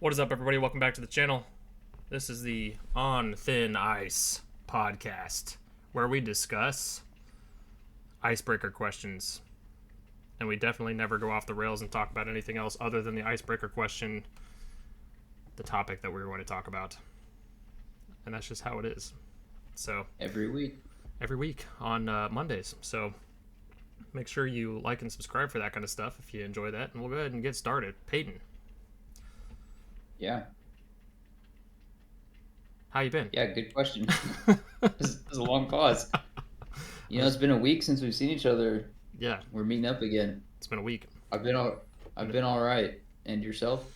What is up, everybody? Welcome back to the channel. This is the On Thin Ice podcast, where we discuss icebreaker questions. And we definitely never go off the rails and talk about anything else other than the icebreaker question, the topic that we were going to talk about. And that's just how it is. So every week on Mondays. So make sure you like and subscribe for that kind of stuff if you enjoy that. And we'll go ahead and get started. Peyton. Yeah. How you been? Yeah, good question. This is a long pause. You know, it's been a week since we've seen each other. Yeah. We're meeting up again. It's been a week. I've been all right. And yourself?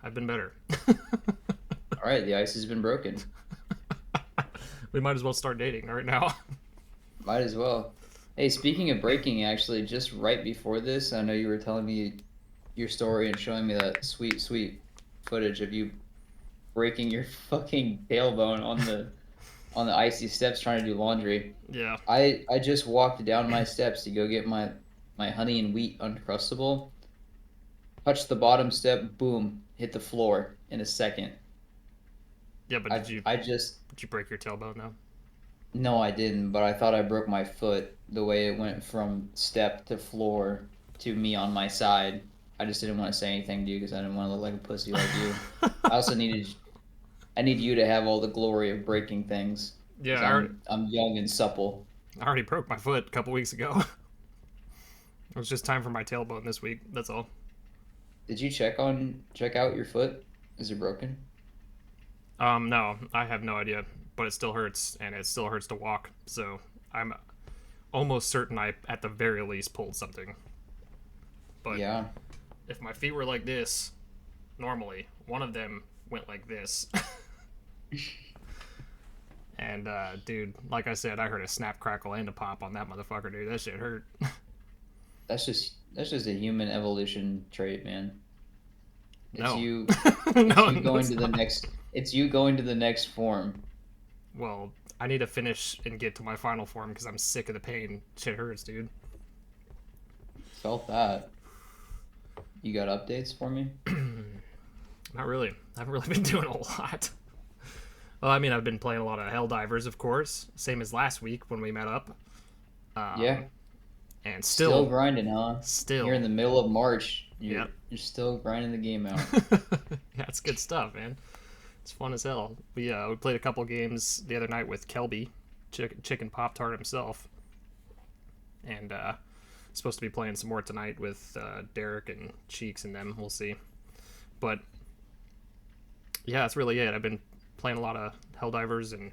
I've been better. All right, the ice has been broken. We might as well start dating right now. Might as well. Hey, speaking of breaking, actually, just right before this, I know you were telling me your story and showing me that sweet footage of you breaking your fucking tailbone on the icy steps trying to do laundry. Yeah. I just walked down my steps to go get my honey and wheat Uncrustable. Touched the bottom step, boom, hit the floor in a second. Yeah, but did you break your tailbone though? No, I didn't, but I thought I broke my foot the way it went from step to floor to me on my side. I just didn't want to say anything to you because I didn't want to look like a pussy like you. I need you to have all the glory of breaking things. Yeah, I'm young and supple. I already broke my foot a couple weeks ago. It was just time for my tailbone this week. That's all. Did you check out your foot? Is it broken? No, I have no idea, but it still hurts, and it still hurts to walk. So I'm almost certain I, at the very least, pulled something. But yeah. If my feet were like this, normally, one of them went like this. And, dude, like I said, I heard a snap, crackle, and a pop on that motherfucker, dude. That shit hurt. That's just a human evolution trait, man. It's you going to the next form. Well, I need to finish and get to my final form because I'm sick of the pain. Shit hurts, dude. Felt that. You got updates for me? Not really. I haven't really been doing a whole lot. Well, I mean, I've been playing a lot of Helldivers, of course. Same as last week when we met up. Yeah. And still grinding, huh? Still. You're in the middle of March. You're still grinding the game out. Yeah, it's good stuff, man. It's fun as hell. We played a couple games the other night with Kelby, Chicken Pop-Tart himself. And supposed to be playing some more tonight with Derek and Cheeks and them. We'll see. But yeah, that's really it. I've been playing a lot of Helldivers and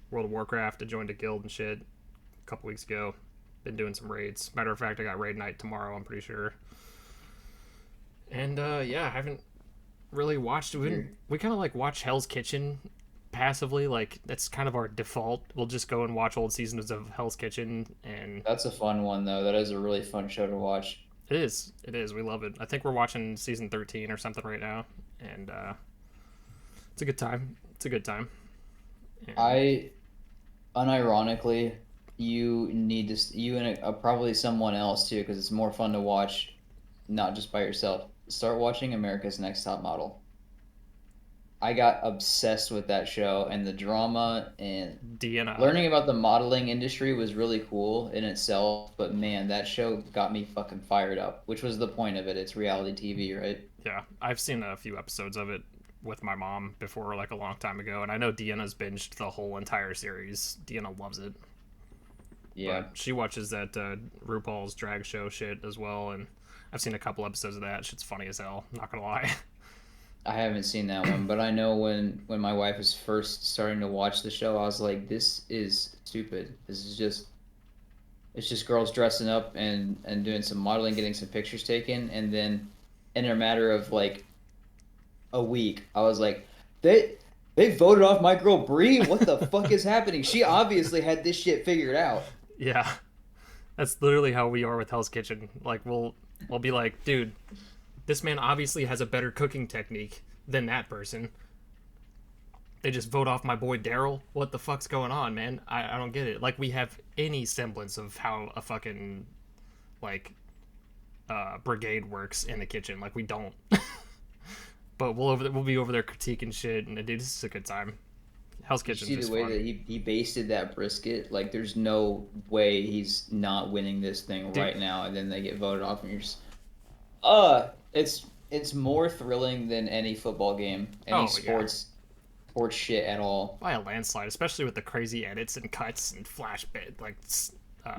World of Warcraft. I joined a guild and shit a couple weeks ago. Been doing some raids. Matter of fact, I got raid night tomorrow, I'm pretty sure. And yeah, I haven't really watched. We kind of like watch Hell's Kitchen passively. Like that's kind of our default. We'll just go and watch old seasons of Hell's Kitchen, and that's a fun one though. That is a really fun show to watch. It is. We love it. I think we're watching season 13 or something right now, and it's a good time. And unironically, you and probably someone else too, because it's more fun to watch, not just by yourself. Start watching America's Next Top Model. I got obsessed with that show, and the drama and Deanna. Learning about the modeling industry was really cool in itself, but man, that show got me fucking fired up, which was the point of it. It's reality TV, right? Yeah, I've seen a few episodes of it with my mom before, like a long time ago, and I know Deanna's binged the whole entire series. Deanna loves it. Yeah. But she watches that RuPaul's drag show shit as well, and I've seen a couple episodes of that. Shit's funny as hell, not gonna lie. I haven't seen that one, but I know when my wife was first starting to watch the show, I was like, this is stupid. It's just girls dressing up and doing some modeling, getting some pictures taken, and then in a matter of like a week, I was like, they voted off my girl Bree? What the fuck is happening? She obviously had this shit figured out. Yeah. That's literally how we are with Hell's Kitchen. Like we'll be like, dude, this man obviously has a better cooking technique than that person. They just vote off my boy Daryl. What the fuck's going on, man? I don't get it. Like, we have any semblance of how a fucking, like, brigade works in the kitchen. Like, we don't. But we'll be over there critiquing shit, and dude, this is a good time. Hell's You Kitchen's see the just way fun. that he basted that brisket? Like, there's no way he's not winning this thing Dude, right now, and then they get voted off, and you're just, it's more thrilling than any football game, any oh yeah, sports shit at all. by a landslide, especially with the crazy edits and cuts and flash bit like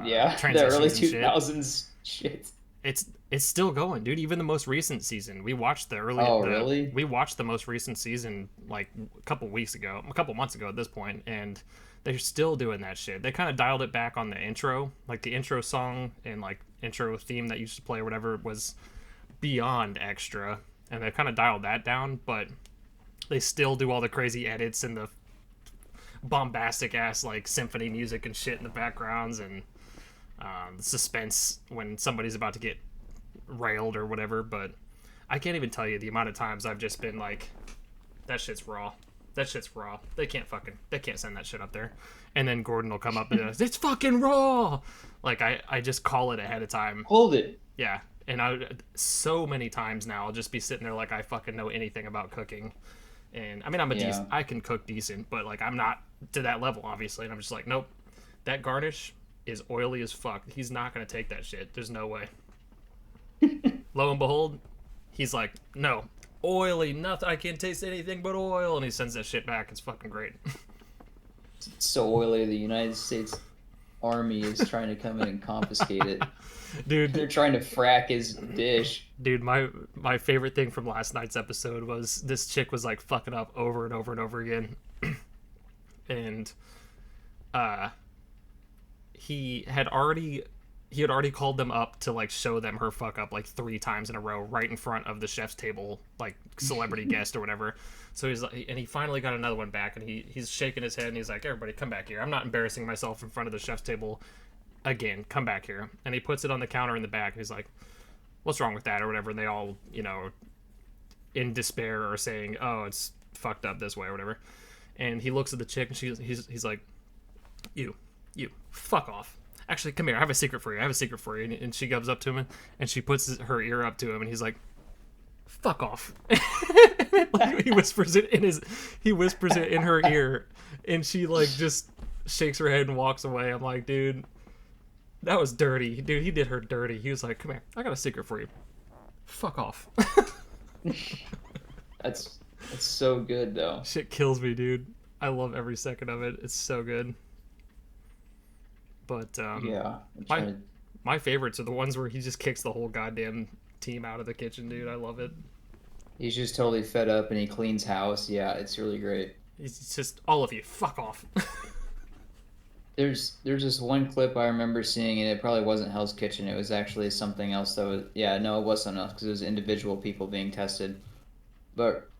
Yeah, the early transitions and shit. 2000s shit. It's still going, dude. Even the most recent season, Oh, really? we watched the most recent season like a couple months ago at this point, and they're still doing that shit. They kind of dialed it back on the intro, like the intro song and like intro theme that used to play or whatever was beyond extra, and they've kind of dialed that down, but they still do all the crazy edits and the bombastic ass like symphony music and shit in the backgrounds and the suspense when somebody's about to get railed or whatever. But I can't even tell you the amount of times I've just been like, that shit's raw. That shit's raw. They can't send that shit up there. And then Gordon will come up and it's fucking raw. Like I just call it ahead of time. Hold it. Yeah. And so many times now I'll just be sitting there like I fucking know anything about cooking. And I mean I can cook decent, but like I'm not to that level obviously. And I'm just like, nope. That garnish is oily as fuck. He's not gonna take that shit. There's no way. Lo and behold, he's like, no, oily, nothing. I can't taste anything but oil, and he sends that shit back. It's fucking great. It's so oily. The United States Army is trying to come in and confiscate it. Dude, they're trying to frack his dish. Dude, my favorite thing from last night's episode was this chick was like fucking up over and over and over again, and he had already called them up to like show them her fuck up like 3 times in a row right in front of the chef's table, like celebrity guest or whatever. So he's like, and he finally got another one back, and he's shaking his head and he's like, everybody come back here. I'm not embarrassing myself in front of the chef's table again. Come back here. And he puts it on the counter in the back, and he's like, what's wrong with that or whatever. And they all, in despair are saying, oh, it's fucked up this way or whatever. And he looks at the chick and he's like, you fuck off. Actually, come here. I have a secret for you. And she goes up to him and she puts her ear up to him and he's like, fuck off. Like, he whispers it in her ear, and she like just shakes her head and walks away. I'm like, dude, that was dirty. Dude, he did her dirty. He was like, come here. I got a secret for you. Fuck off. That's so good though. Shit kills me, dude. I love every second of it. It's so good. But yeah, my favorites are the ones where he just kicks the whole goddamn team out of the kitchen, dude. I love it. He's just totally fed up and he cleans house. Yeah, it's really great. He's just, all of you, fuck off. There's this one clip I remember seeing, and it probably wasn't Hell's Kitchen. It was actually something else that was, yeah, no, it was something else because it was individual people being tested. But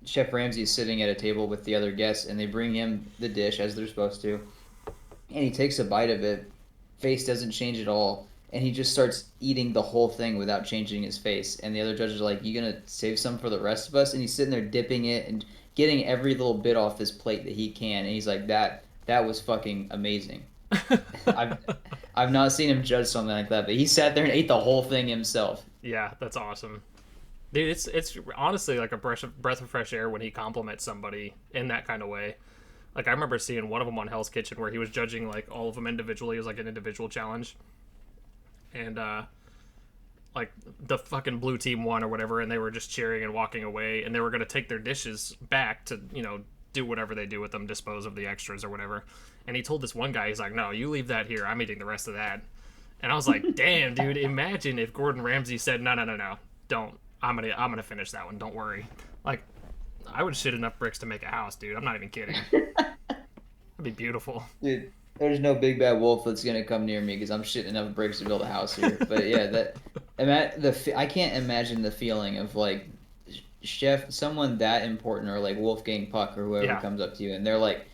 Chef Ramsay's sitting at a table with the other guests, and they bring him the dish as they're supposed to, and he takes a bite of it. Face doesn't change at all, and he just starts eating the whole thing without changing his face. And the other judges are like, "You gonna save some for the rest of us?" And he's sitting there dipping it and getting every little bit off his plate that he can. And he's like, "That was fucking amazing." I've not seen him judge something like that, but he sat there and ate the whole thing himself. Yeah, that's awesome. Dude, it's honestly like a breath of fresh air when he compliments somebody in that kind of way. Like, I remember seeing one of them on Hell's Kitchen where he was judging like all of them individually. It was like an individual challenge, and like the fucking blue team won or whatever, and they were just cheering and walking away, and they were gonna take their dishes back to do whatever they do with them, dispose of the extras or whatever. And he told this one guy, he's like, "No, you leave that here. I'm eating the rest of that." And I was like, "Damn, dude! Imagine if Gordon Ramsay said, no, don't. I'm gonna finish that one. Don't worry." Like, I would shit enough bricks to make a house, dude. I'm not even kidding. That'd be beautiful. Dude, there's no big bad wolf that's gonna come near me because I'm shitting enough bricks to build a house here. But yeah, I can't imagine the feeling of like someone that important, or like Wolfgang Puck or whoever comes up to you and they're like,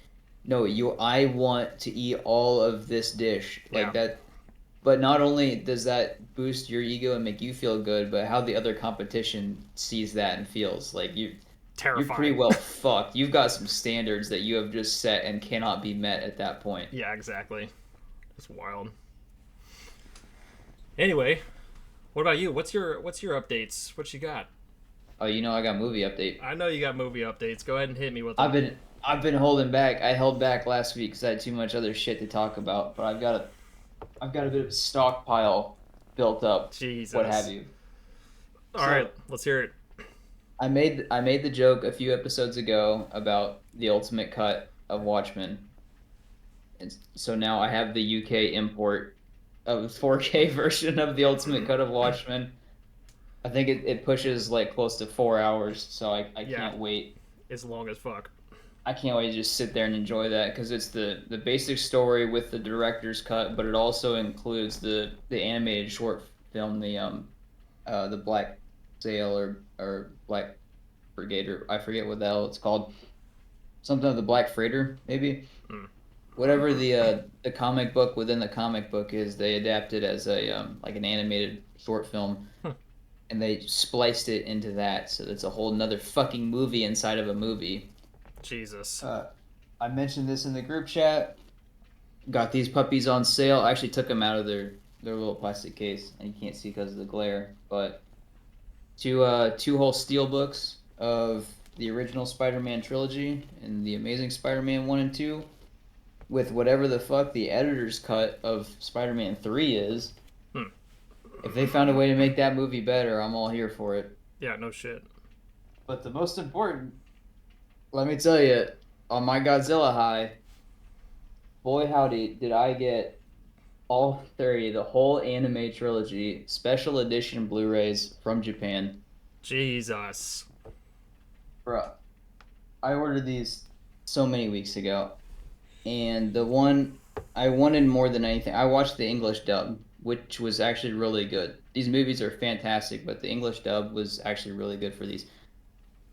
"No, I want to eat all of this dish," like that. But not only does that boost your ego and make you feel good, but how the other competition sees that and feels like terrifying. You're pretty well fucked. You've got some standards that you have just set and cannot be met at that point. Yeah, exactly. It's wild. Anyway, what about you? What's your updates? What you got? Oh, you know I got movie update. I know you got movie updates. Go ahead and hit me with I've them. been I've been holding back. I held back last week because I had too much other shit to talk about. But I've got a bit of a stockpile built up. What have Jesus. you? All right, So let's hear it. I made the joke a few episodes ago about the ultimate cut of Watchmen, and so now I have the UK import of the 4K version of the ultimate cut of Watchmen. I think it pushes like close to 4 hours, so I Yeah, can't wait. it's long as fuck. I can't wait to just sit there and enjoy that because it's the basic story with the director's cut, but it also includes the animated short film, the Black Sail or Black Brigade, or I forget what the hell it's called. Something of the Black Freighter, maybe. Mm. Whatever the comic book within the comic book is, they adapted as a like an animated short film, Huh. and they spliced it into that, so it's a whole nother fucking movie inside of a movie. Jesus. I mentioned this in the group chat. Got these puppies on sale. I actually took them out of their little plastic case, and you can't see because of the glare. But two whole steel books of the original Spider-Man trilogy and the Amazing Spider-Man 1 and 2, with whatever the fuck the editor's cut of Spider-Man 3 is. Hmm. If they found a way to make that movie better, I'm all here for it. Yeah, no shit. But the most important, let me tell you, on my Godzilla high, boy howdy, did I get all three, the whole anime trilogy, special edition Blu-rays from Japan. Jesus. Bruh, I ordered these so many weeks ago, and the one I wanted more than anything, I watched the English dub, which was actually really good. These movies are fantastic, but the English dub was actually really good for these.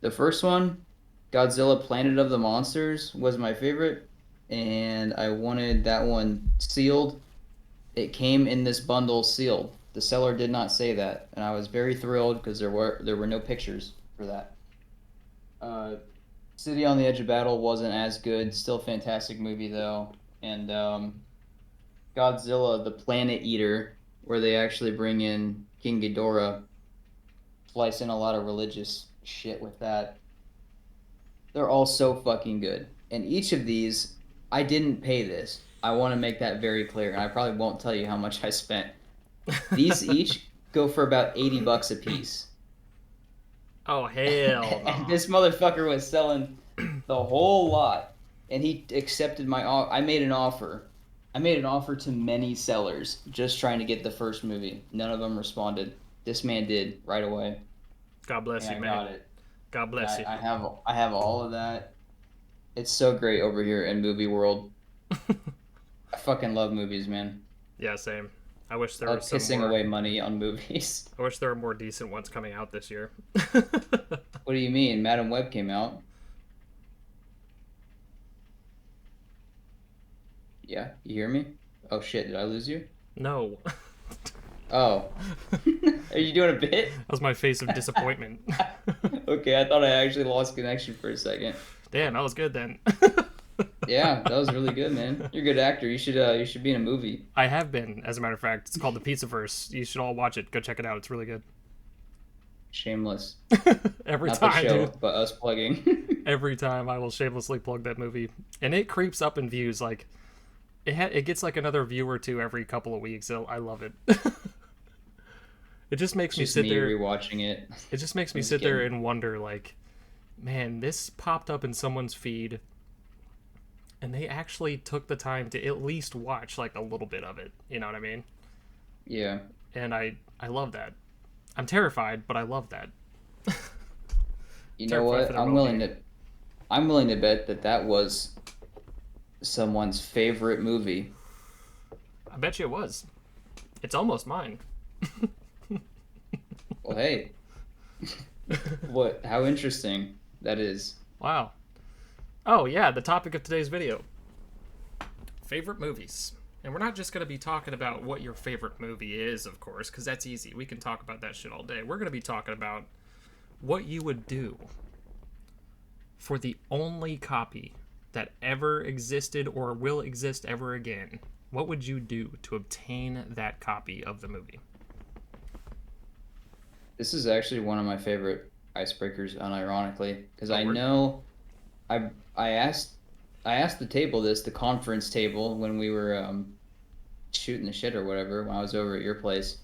The first one, Godzilla Planet of the Monsters, was my favorite, and I wanted that one sealed. It came in this bundle sealed. The seller did not say that, and I was very thrilled because there were no pictures for that. Uh, City on the Edge of Battle wasn't as good. Still fantastic movie though. And Godzilla, the Planet Eater, where they actually bring in King Ghidorah, slice in a lot of religious shit with that. They're all so fucking good. And each of these, I didn't pay this. I want to make that very clear, and I probably won't tell you how much I spent. These each go for about $80 a piece. Oh, hell And no. this motherfucker was selling the whole lot, and he accepted my offer. I made an offer. I made an offer to many sellers just trying to get the first movie. None of them responded. This man did right away, God bless and you, I man. got it. God bless you. I have all of that. It's so great over here in movie world. I fucking love movies, man. Yeah, same. I wish there I were love some pissing more. away money on movies. I wish there were more decent ones coming out this year. What do you mean? Madam Web came out. Yeah, you hear me? Oh shit, did I lose you? No. Oh. Are you doing a bit? That was my face of disappointment. Okay, I thought I actually lost connection for a second. Damn, that was good then. Yeah, that was really good, man. You're a good actor. You should be in a movie. I have been, as a matter of fact. It's called The Pizzaverse. You should all watch it. Go check it out. It's really good. Shameless. Every Not the time, show, dude. but us plugging. Every time I will shamelessly plug that movie. And it creeps up in views. Like, it gets like another view or two every couple of weeks. So I love it. It just makes It's me just sit me there. rewatching it. It just makes I'm me just sit there kidding. and wonder, like, man, this popped up in someone's feed, and they actually took the time to at least watch like a little bit of it. You know what I mean? Yeah. And I love that. I'm terrified, but I love that. You know Terrified for what? their I'm willing to bet that that was someone's favorite movie. I bet you it was. It's almost mine. Well, hey, what? How interesting that is. Wow. Oh yeah, the topic of today's video: favorite movies. And we're not just going to be talking about what your favorite movie is, of course, because that's easy. We can talk about that shit all day. We're going to be talking about what you would do for the only copy that ever existed or will exist ever again. What would you do to obtain that copy of the movie? This is actually one of my favorite icebreakers, unironically, because Oh, I word. know I I asked the table this, the conference table, when we were shooting the shit or whatever when I was over at your place,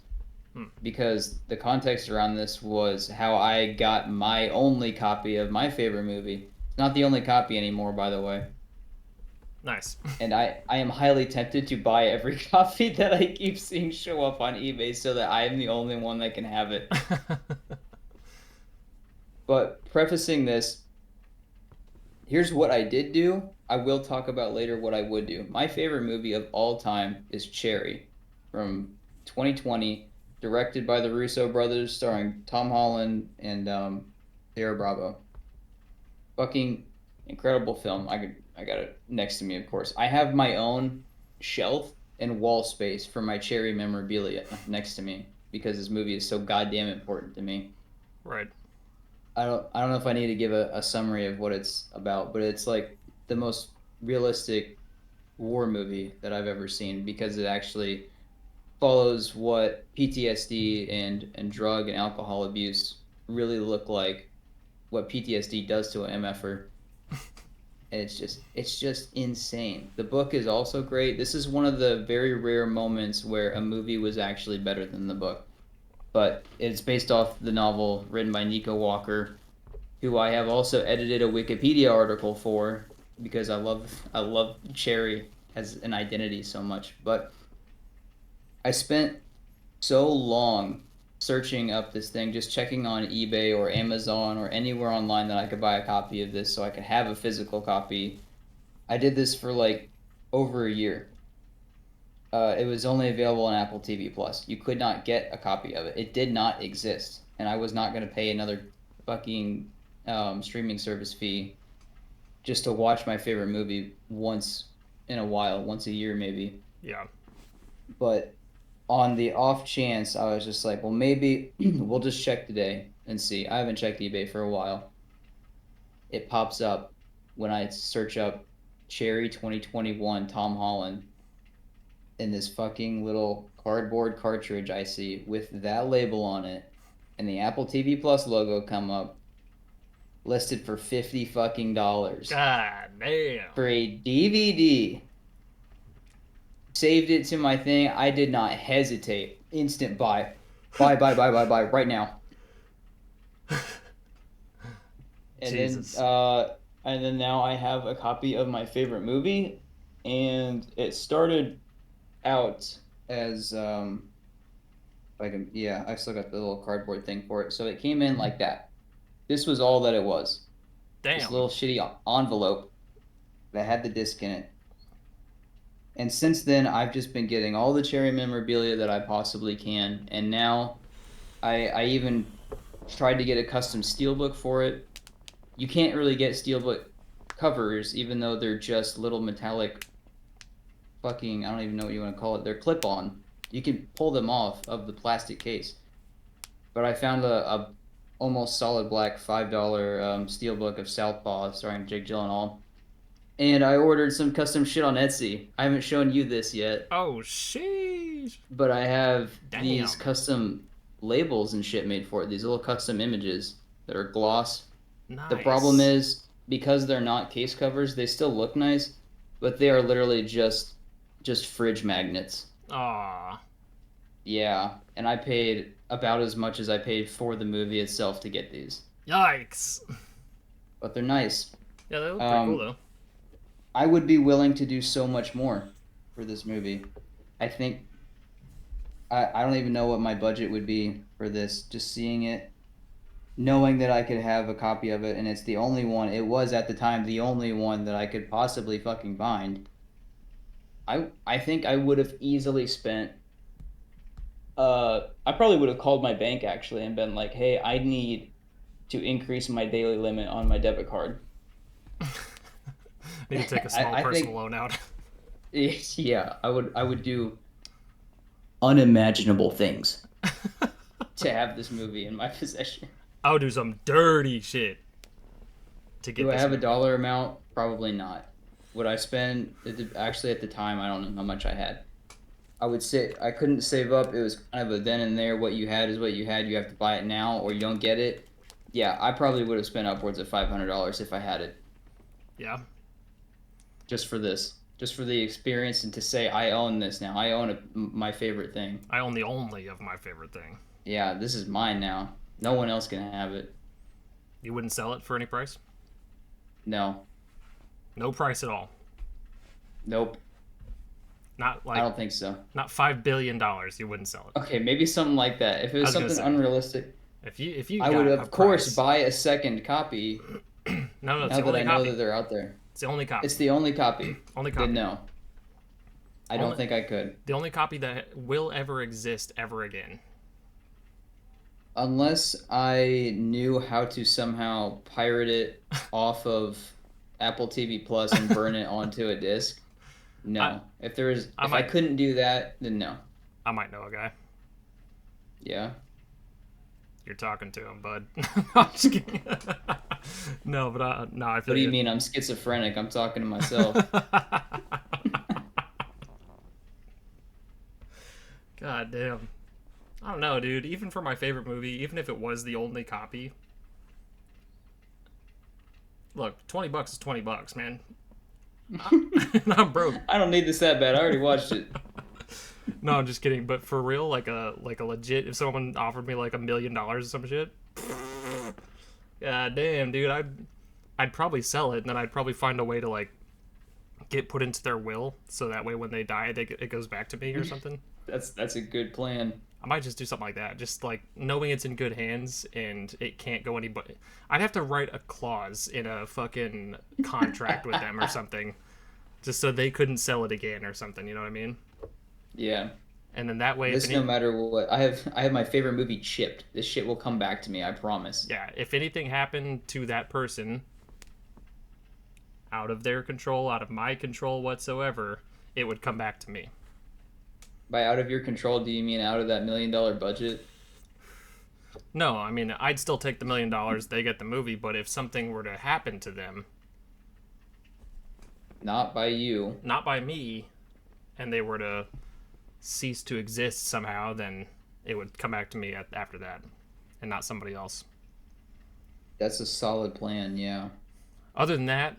Hmm. because the context around this was how I got my only copy of my favorite movie. It's not the only copy anymore, by the way. Nice. And I am highly tempted to buy every copy that I keep seeing show up on eBay so that I am the only one that can have it. But prefacing this, here's what I did do. I will talk about later what I would do. My favorite movie of all time is Cherry from 2020, directed by the Russo brothers, starring Tom Holland and Sarah Bravo. Fucking incredible film. I got it next to me, of course. I have my own shelf and wall space for my Cherry memorabilia next to me because this movie is so goddamn important to me. Right. I don't know if I need to give a summary of what it's about, but it's like the most realistic war movie that I've ever seen because it actually follows what PTSD and drug and alcohol abuse really look like, what PTSD does to an MFer. And it's just insane. The book is also great. This is one of the very rare moments where a movie was actually better than the book. But it's based off the novel written by Nico Walker, who I have also edited a Wikipedia article for because I love Cherry as an identity so much. But I spent so long searching up this thing, just checking on eBay or Amazon or anywhere online that I could buy a copy of this so I could have a physical copy. I did this for like over a year. It was only available on Apple TV Plus. You could not get a copy of it. It did not exist, and I was not going to pay another fucking streaming service fee just to watch my favorite movie once in a while, once a year maybe. Yeah. But on the off chance, I was just like, well, maybe we'll just check today and see. I haven't checked eBay for a while. It pops up when I search up Cherry 2021 Tom Holland in this fucking little cardboard cartridge I see with that label on it and the Apple TV Plus logo come up, listed for 50 fucking dollars God damn. for a DVD. Saved it to my thing. I did not hesitate. Instant buy. Buy right now. And then Jesus. now I have a copy of my favorite movie, and it started out as like yeah, I still got the little cardboard thing for it. So it came in like that. This was all that it was. This Damn. little shitty envelope that had the disc in it. And since then, I've just been getting all the Cherry memorabilia that I possibly can. And now I even tried to get a custom steelbook for it. You can't really get steelbook covers, even though they're just little metallic fucking, I don't even know what you want to call it. They're clip-on. You can pull them off of the plastic case. But I found a almost solid black $5 steelbook of Southpaw starring Jake Gyllenhaal. And I ordered some custom shit on Etsy. I haven't shown you this yet, Oh, sheesh. but I have these Damn. custom labels and shit made for it. These little custom images that are gloss. The problem Nice. is because they're not case covers, they still look nice, but they are literally just fridge magnets. Aw. Yeah, and I paid about as much as I paid for the movie itself to get these, Yikes. but they're nice. Yeah, they look pretty cool, Um, though. I would be willing to do so much more for this movie. I think I don't even know what my budget would be for this. Just seeing it, knowing that I could have a copy of it, and it's the only one. It was at the time the only one that I could possibly fucking find. I think I would have easily spent. I probably would have called my bank actually and been like, "Hey, I need to increase my daily limit on my debit card." Need to take a small I personal think loan out. yeah, I would do unimaginable things to have this movie in my possession. I would do some dirty shit to get Do I this have a movie. dollar amount? Probably not. Would I spend? Actually, at the time, I don't know how much I had. I would say I couldn't save up. It was kind of a then and there. What you had is what you had. You have to buy it now, or you don't get it. Yeah, I probably would have spent upwards of $500 if I had it Yeah, just for this, just for the experience, and to say I own this now. I own my favorite thing. I own the only of my favorite thing. Yeah, this is mine now. No Yeah. one else can have it. You wouldn't sell it for any price? No, No price at all. nope. Not I like don't think so. not $5 billion. You wouldn't sell it. Okay, maybe something like that. If it I was was gonna something say unrealistic, if you I got would a of course price. buy a second copy. No, it's Now the that only I know copy. that they're out there, It's the only copy. it's the only copy. Only Then copy. no, I don't Only, think I could. the only copy that will ever exist ever again. Unless I knew how to somehow pirate it off of Apple TV Plus and burn it onto a disc. I No. I If I might couldn't do that, then no. I might know a guy. Yeah. You're talking to him, bud. I'm just kidding. No, but no, I What feel do you you. mean I'm schizophrenic? I'm talking to myself. God damn. I don't know, dude. Even for my favorite movie, even if it was the only copy, look, $20 is $20, man. I'm broke. I don't need this that bad. I already watched it. No, I'm just kidding. But for real, like a legit, if someone offered me like $1 million or some shit, god damn, dude, I'd probably sell it, and then I'd probably find a way to like get put into their will, so that way when they die, it goes back to me or something. That's a good plan. I might just do something like that, just like knowing it's in good hands and it can't go anybody. I'd have to write a clause in a fucking contract with them or something, just so they couldn't sell it again or something. You know what I mean? Yeah. And then that way, if This no any, matter what. I have my favorite movie chipped. This shit will come back to me, I promise. yeah, if anything happened to that person, out of their control, out of my control whatsoever, it would come back to me. By out of your control, do you mean out of that $1 million budget? No, I mean I'd still take the $1 million. They get the movie, but if something were to happen to them, Not by you. not by me, and they were to cease to exist somehow, then it would come back to me after that, and not somebody else. That's a solid plan, yeah. Other than that,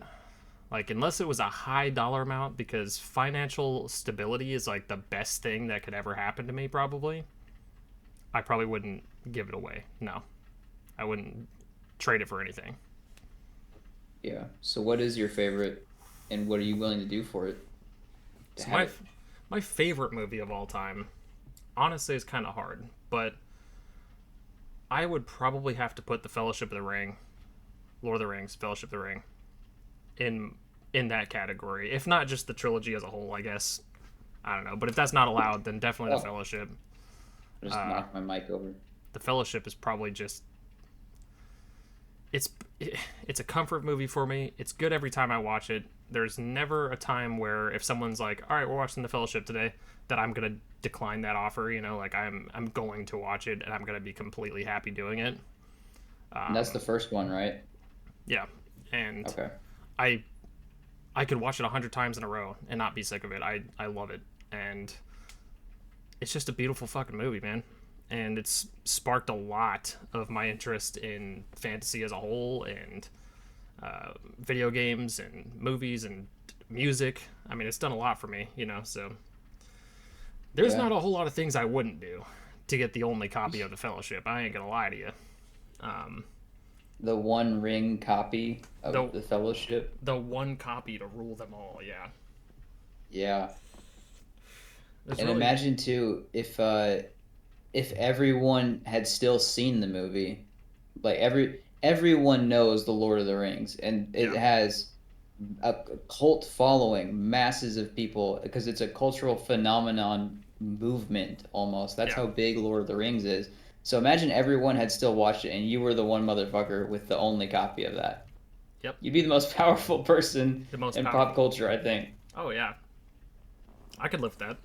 like unless it was a high dollar amount, because financial stability is like the best thing that could ever happen to me, probably. I probably wouldn't give it away. No, I wouldn't trade it for anything. Yeah. So what is your favorite, and what are you willing to do for it? To So have it? my favorite movie of all time, honestly, is kind of hard, but I would probably have to put The Fellowship of the Ring, Lord of the Rings, Fellowship of the Ring, in in that category. If not just the trilogy as a whole, I guess. I don't know, but if that's not allowed, then definitely The Oh, Fellowship. I just Uh, knocked my mic over. the Fellowship is probably just it's it's a comfort movie for me. It's good every time I watch it. There's never a time where if someone's like, "All right, we're watching The Fellowship today," that I'm gonna decline that offer. You know, like I'm going to watch it and I'm gonna be completely happy doing it. And that's the first one, right? Yeah, and Okay. I I could watch it 100 times in a row and not be sick of it. I love it, and it's just a beautiful fucking movie, man. And it's sparked a lot of my interest in fantasy as a whole, and video games and movies and music. I mean, it's done a lot for me, you know. So there's Yeah. not a whole lot of things I wouldn't do to get the only copy of The Fellowship. I ain't gonna lie to you. Um, The One Ring copy of the the Fellowship. the one copy to rule them all. Yeah. Yeah. There's And really imagine too if everyone had still seen the movie, like everyone knows the Lord of the Rings, and it yeah has a cult following, masses of people, because it's a cultural phenomenon movement almost. That's yeah. how big Lord of the Rings is. So imagine everyone had still watched it, and you were the one motherfucker with the only copy of that. Yep. You'd be the most powerful person The most in pop powerful. culture, I think. Oh yeah, I could live with that.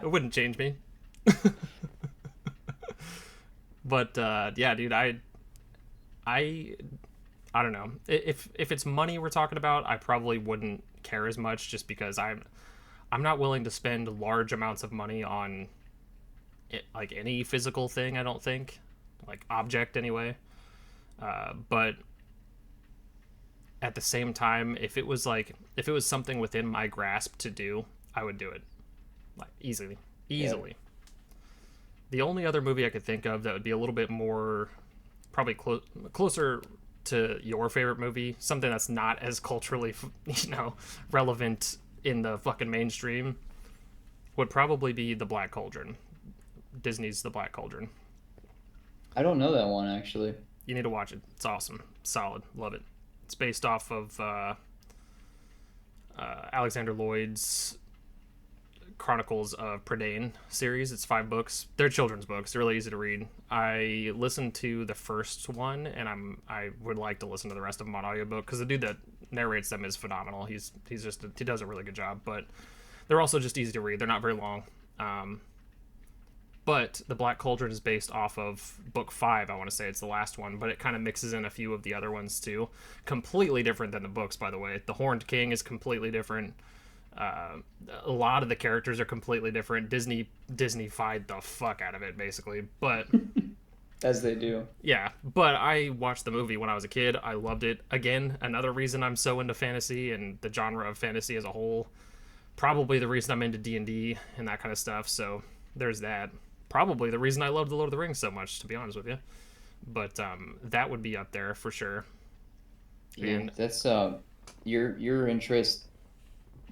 It wouldn't change me. But yeah, dude, I I don't know. If it's money we're talking about, I probably wouldn't care as much, just because I'm not willing to spend large amounts of money on it, like any physical thing. I don't think. like object anyway. But at the same time, if it was something within my grasp to do, I would do it, like easily. Yeah. The only other movie I could think of that would be a little bit more, probably closer to your favorite movie, something that's not as culturally, relevant in the fucking mainstream, would probably be The Black Cauldron. Disney's The Black Cauldron. I don't know that one actually. You need to watch it. It's awesome. Solid. Love it. It's based off of Alexander Lloyd's Chronicles of Prydain series. It's 5 books. They're children's books. They're really easy to read. I listened to the first one, and I would like to listen to the rest of them on audiobook, because the dude that narrates them is phenomenal. He does a really good job. But they're also just easy to read. They're not very long. But The Black Cauldron is based off of book 5, I want to say. It's the last one, but it kind of mixes in a few of the other ones too. Completely different than the books, by the way. The Horned King is completely different. A lot of the characters are completely different. Disney-fied the fuck out of it, basically. But As they do. yeah, but I watched the movie when I was a kid. I loved it. Again, another reason I'm so into fantasy and the genre of fantasy as a whole. Probably the reason I'm into D&D and that kind of stuff. So there's that. Probably the reason I love The Lord of the Rings so much, to be honest with you. But that would be up there for sure. Yeah, And that's your interest,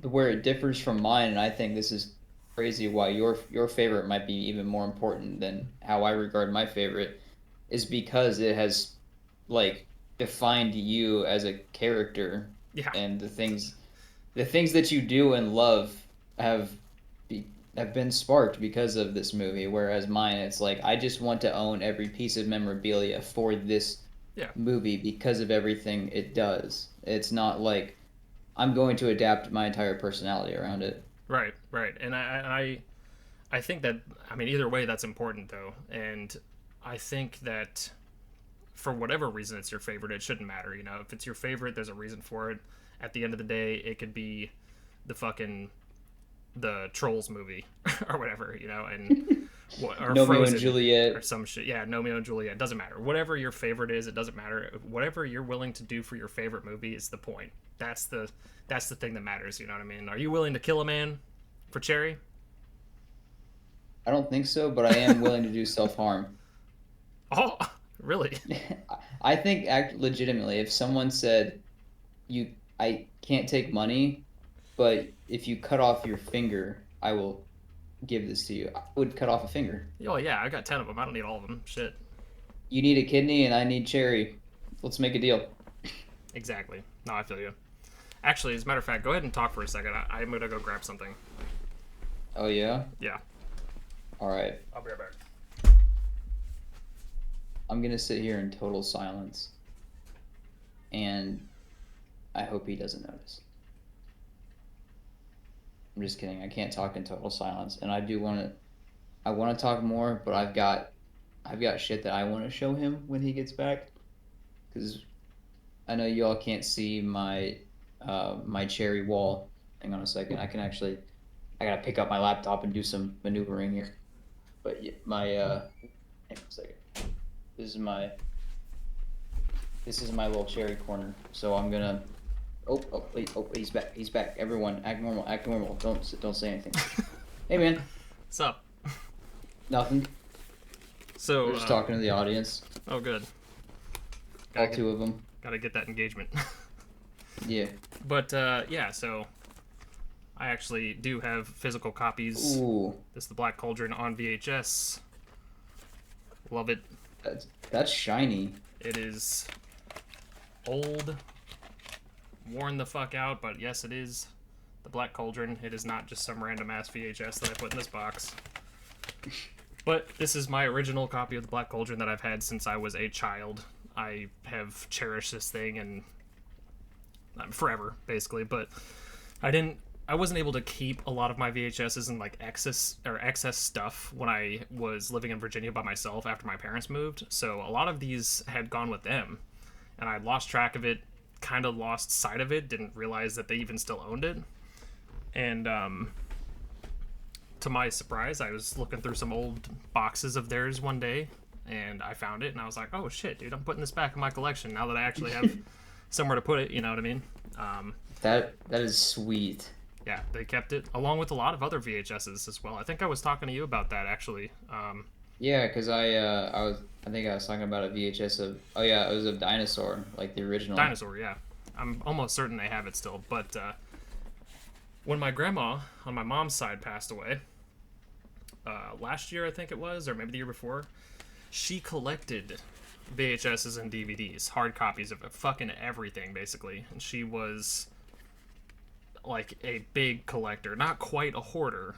where it differs from mine, and I think this is crazy why your favorite might be even more important than how I regard my favorite, is because it has like defined you as a character, yeah, and the things that you do and love have have been sparked because of this movie, whereas mine, it's like I just want to own every piece of memorabilia for this yeah, movie because of everything it does. It's not like I'm going to adapt my entire personality around it. right. And I think that, I mean, either way, that's important though. And I think that for whatever reason it's your favorite, it shouldn't matter. If it's your favorite, there's a reason for it. At the end of the day, it could be the Trolls movie or whatever, and or Romeo Frozen and Juliet. or some shit. Yeah, Romeo and Juliet. Doesn't matter. Whatever your favorite is, it doesn't matter. Whatever you're willing to do for your favorite movie is the point. That's the thing that matters. You know what I mean? Are you willing to kill a man for Cherry? I don't think so, but I am willing to do self-harm. Oh, really? I think legitimately, if someone said, I can't take money, but if you cut off your finger, I will give this to you. I would cut off a finger. Oh yeah, I got 10 of them. I don't need all of them. Shit. You need a kidney and I need cherry. Let's make a deal. Exactly. No, I feel you. Actually, as a matter of fact, go ahead and talk for a second. I'm gonna go grab something. Oh yeah? Yeah. All right. I'll be right back. I'm gonna sit here in total silence, and I hope he doesn't notice. I'm just kidding. I can't talk in total silence, and I want to talk more, but I've got shit that I want to show him when he gets back, because I know y'all can't see my my cherry wall. Hang on a second. I gotta pick up my laptop and do some maneuvering here. But hang on a second. This is my little cherry corner. So I'm gonna. Wait, he's back. He's back. Everyone, act normal. Act normal. Don't say anything. Hey, man. What's up? Nothing. So We're just talking to the audience. Oh, good. All two of them. Gotta get that engagement. Yeah. But yeah, so I actually do have physical copies. Ooh. This is The Black Cauldron on VHS. Love it. That's shiny. It is old, worn the fuck out, but yes, it is The Black Cauldron. It is not just some random ass VHS that I put in this box. But this is my original copy of The Black Cauldron that I've had since I was a child. I have cherished this thing and forever, basically. But I wasn't able to keep a lot of my VHSs and like excess stuff when I was living in Virginia by myself after my parents moved. So a lot of these had gone with them, and I lost track of it, kind of lost sight of it, didn't realize that they even still owned it. And to my surprise, I was looking through some old boxes of theirs one day, and I found it, and I was like, oh shit, dude, I'm putting this back in my collection now that I actually have somewhere to put it. You know what I mean? That is sweet. Yeah, they kept it along with a lot of other VHSs as well. I think I was talking to you about that actually. Yeah, because I think I was talking about a VHS of, oh yeah, it was of Dinosaur, like the original. Dinosaur, yeah. I'm almost certain they have it still. But when my grandma on my mom's side passed away, last year I think it was, or maybe the year before, she collected VHSs and DVDs, hard copies of it, fucking everything basically. And she was like a big collector, not quite a hoarder,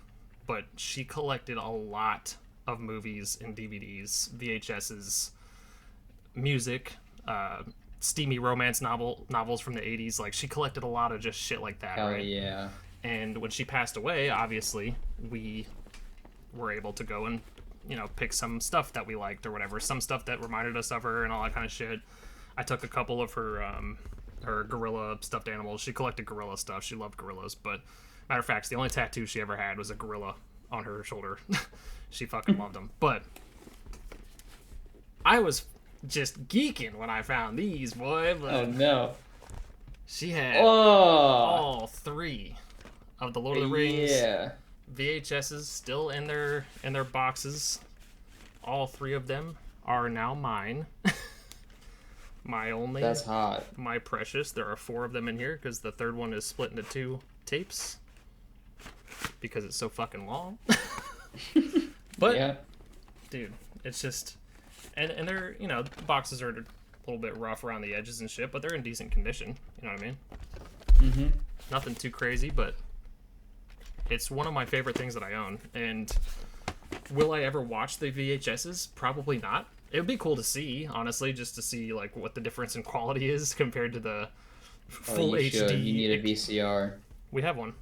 but she collected a lot of movies and DVDs, VHSs, music, steamy romance novels from the 80s. Like, she collected a lot of just shit like that. Hell right? yeah. And when she passed away, obviously, we were able to go and, pick some stuff that we liked or whatever, some stuff that reminded us of her and all that kind of shit. I took a couple of her gorilla stuffed animals. She collected gorilla stuff. She loved gorillas. But matter of fact, the only tattoo she ever had was a gorilla on her shoulder. She fucking loved them. But I was just geeking when I found these, boy. But Oh no. she had Oh. all three of the Lord of the Rings Yeah. VHSs still in their boxes. All three of them are now mine. My only. That's hot. My precious. There are 4 of them in here because the third one is split into 2 tapes because it's so fucking long. But Yeah. dude, it's just, and they're, the boxes are a little bit rough around the edges and shit, but they're in decent condition. You know what I mean? Mm-hmm. Nothing too crazy, but it's one of my favorite things that I own. And will I ever watch the VHSs? Probably not. It would be cool to see, honestly, just to see like what the difference in quality is compared to the full you HD. should. You need a VCR. We have one.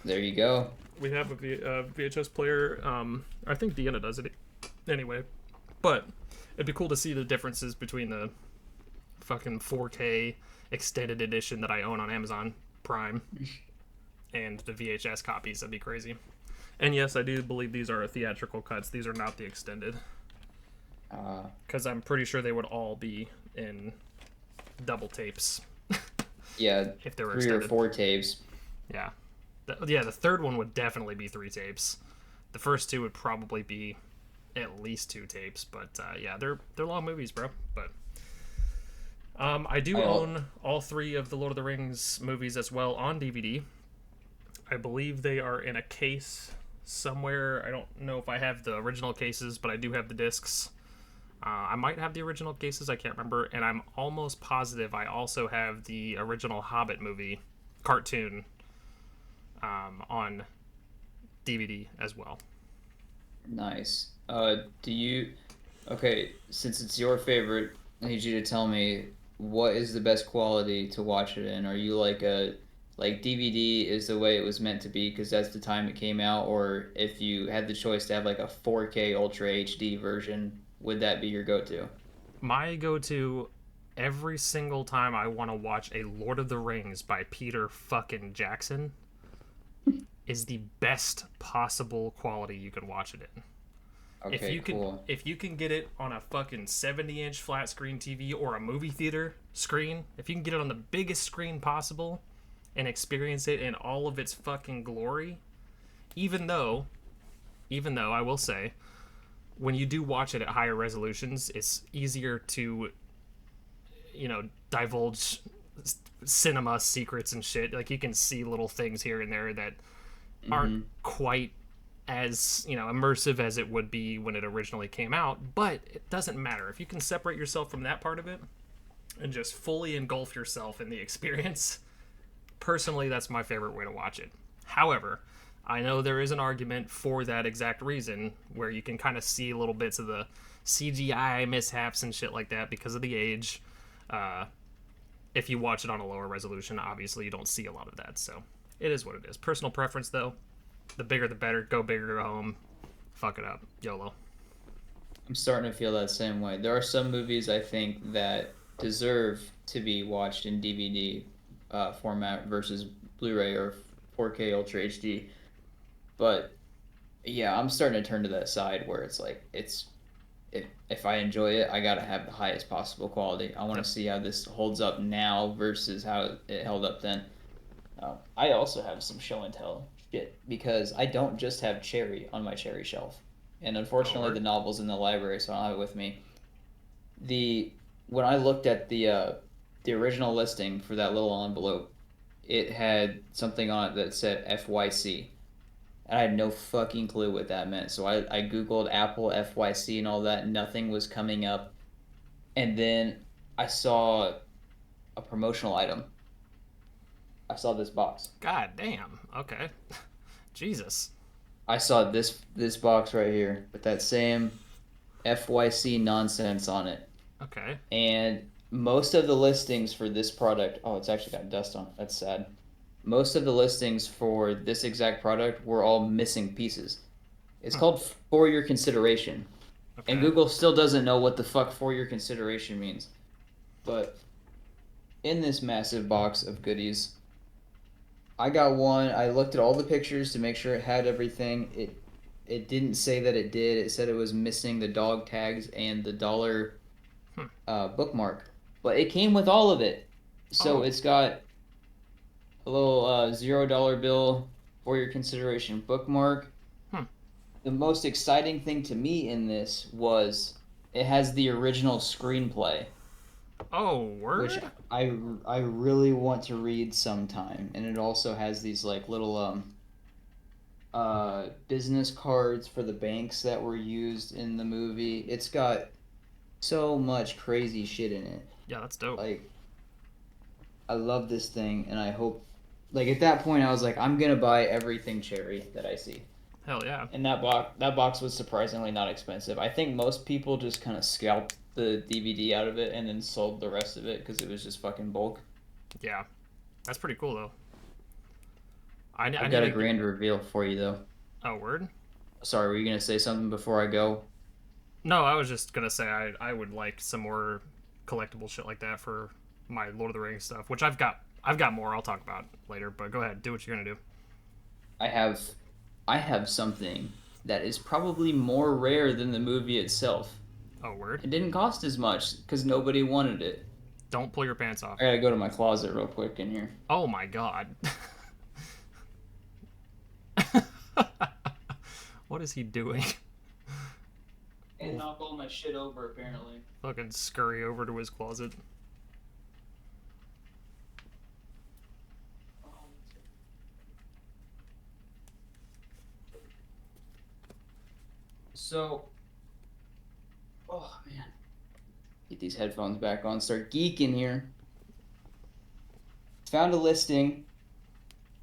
There you go. We have a VHS player. I think Deanna does it anyway. But it'd be cool to see the differences between the fucking 4K extended edition that I own on Amazon Prime and the VHS copies. That'd be crazy. And yes, I do believe these are theatrical cuts. These are not the extended. Because I'm pretty sure they would all be in double tapes. Yeah. If they were 3 extended. or 4 tapes. Yeah. The third one would definitely be 3 tapes. The first 2 would probably be at least 2 tapes. But yeah, they're long movies, bro. But I do own all 3 of the Lord of the Rings movies as well on DVD. I believe they are in a case somewhere. I don't know if I have the original cases, but I do have the discs. I might have the original cases. I can't remember. And I'm almost positive I also have the original Hobbit movie cartoon on DVD as well. Nice. Okay, since it's your favorite, I need you to tell me what is the best quality to watch it in. Are you like DVD is the way it was meant to be because that's the time it came out, or if you had the choice to have like a 4K Ultra HD version, would that be your go-to? My go-to every single time I want to watch a Lord of the Rings by Peter fucking Jackson is the best possible quality you can watch it in. Okay, cool. If you can get it on a fucking 70-inch flat screen TV or a movie theater screen, if you can get it on the biggest screen possible and experience it in all of its fucking glory, even though I will say, when you do watch it at higher resolutions, it's easier to, divulge cinema secrets and shit. Like, you can see little things here and there that aren't quite as, immersive as it would be when it originally came out, but it doesn't matter. If you can separate yourself from that part of it and just fully engulf yourself in the experience, personally, that's my favorite way to watch it. However, I know there is an argument for that exact reason where you can kind of see little bits of the CGI mishaps and shit like that because of the age. If you watch it on a lower resolution, obviously you don't see a lot of that, so it is what it is. Personal preference, though. The bigger the better. Go big or go home. Fuck it up. YOLO. I'm starting to feel that same way. There are some movies I think that deserve to be watched in DVD format versus Blu-ray or 4K Ultra HD. But yeah, I'm starting to turn to that side where it's like it's if I enjoy it, I gotta have the highest possible quality. I want Yep. to see how this holds up now versus how it held up then. I also have some show and tell shit because I don't just have Cherry on my Cherry shelf, and Oh, unfortunately the word. novel's in the library, so I don't have it with me. The When I looked at the original listing for that little envelope, it had something on it that said FYC. And I had no fucking clue what that meant. So I Googled Apple FYC and all that. Nothing was coming up. And then I saw a promotional item. I saw this box. God damn. Okay. Jesus. I saw this box right here with that same FYC nonsense on it. Okay. And most of the listings for this product, oh, it's actually got dust on it. That's sad. Most of the listings for this exact product were all missing pieces. It's Hmm. called for your consideration. And Okay. Google still doesn't know what the fuck for your consideration means. But in this massive box of goodies, I got one. I looked at all the pictures to make sure it had everything. It didn't say that it did. It said it was missing the dog tags and the dollar Hmm. bookmark. But it came with all of it. So Oh. it's got a little $0 bill for your consideration bookmark. Hmm. The most exciting thing to me in this was it has the original screenplay, Oh, which word. I really want to read sometime. And it also has these like little business cards for the banks that were used in the movie. It's got so much crazy shit in it. Yeah, that's dope. Like I love this thing, and I hope like at that point I was like I'm gonna buy everything cherry that I see. Hell yeah. And that box was surprisingly not expensive. I think most people just kind of scalped the DVD out of it and then sold the rest of it because it was just fucking bulk. Yeah. That's pretty cool though. I I've need got a to get. grand reveal for you though. Oh, word. Sorry, were you gonna say something before I go? No, I was just gonna say I would like some more collectible shit like that for my Lord of the Rings stuff, which I've got. I've got more. I'll talk about later. But go ahead, do what you're gonna do. I have I have something that is probably more rare than the movie itself. Oh, word. It didn't cost as much because nobody wanted it. Don't pull your pants off. I gotta go to my closet real quick in here. Oh my god. What is he doing? And knock all my shit over apparently. Fucking scurry over to his closet. So, oh man, get these headphones back on. Start geeking here. Found a listing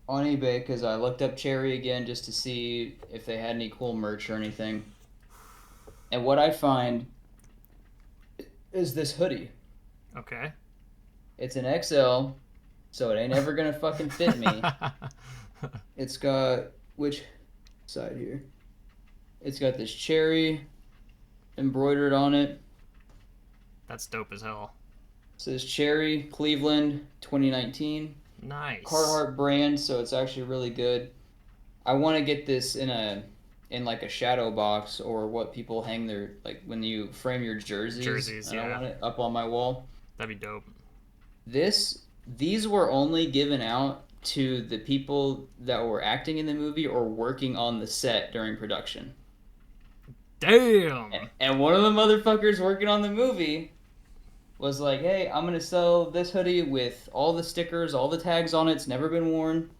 on eBay because I looked up Cherry again just to see if they had any cool merch or anything. And what I find is this hoodie. Okay. It's an XL, so it ain't ever gonna fucking fit me. It's got which side here? It's got this cherry embroidered on it. That's dope as hell. It says Cherry Cleveland 2019. Nice. Carhartt brand, so it's actually really good. I want to get this in like a shadow box or what people hang their like when you frame your jerseys, Jerseys, and I yeah. want it up on my wall. That'd be dope. These were only given out to the people that were acting in the movie or working on the set during production. Damn. And one of the motherfuckers working on the movie was like, "Hey, I'm gonna sell this hoodie with all the stickers, all the tags on it. It's never been worn."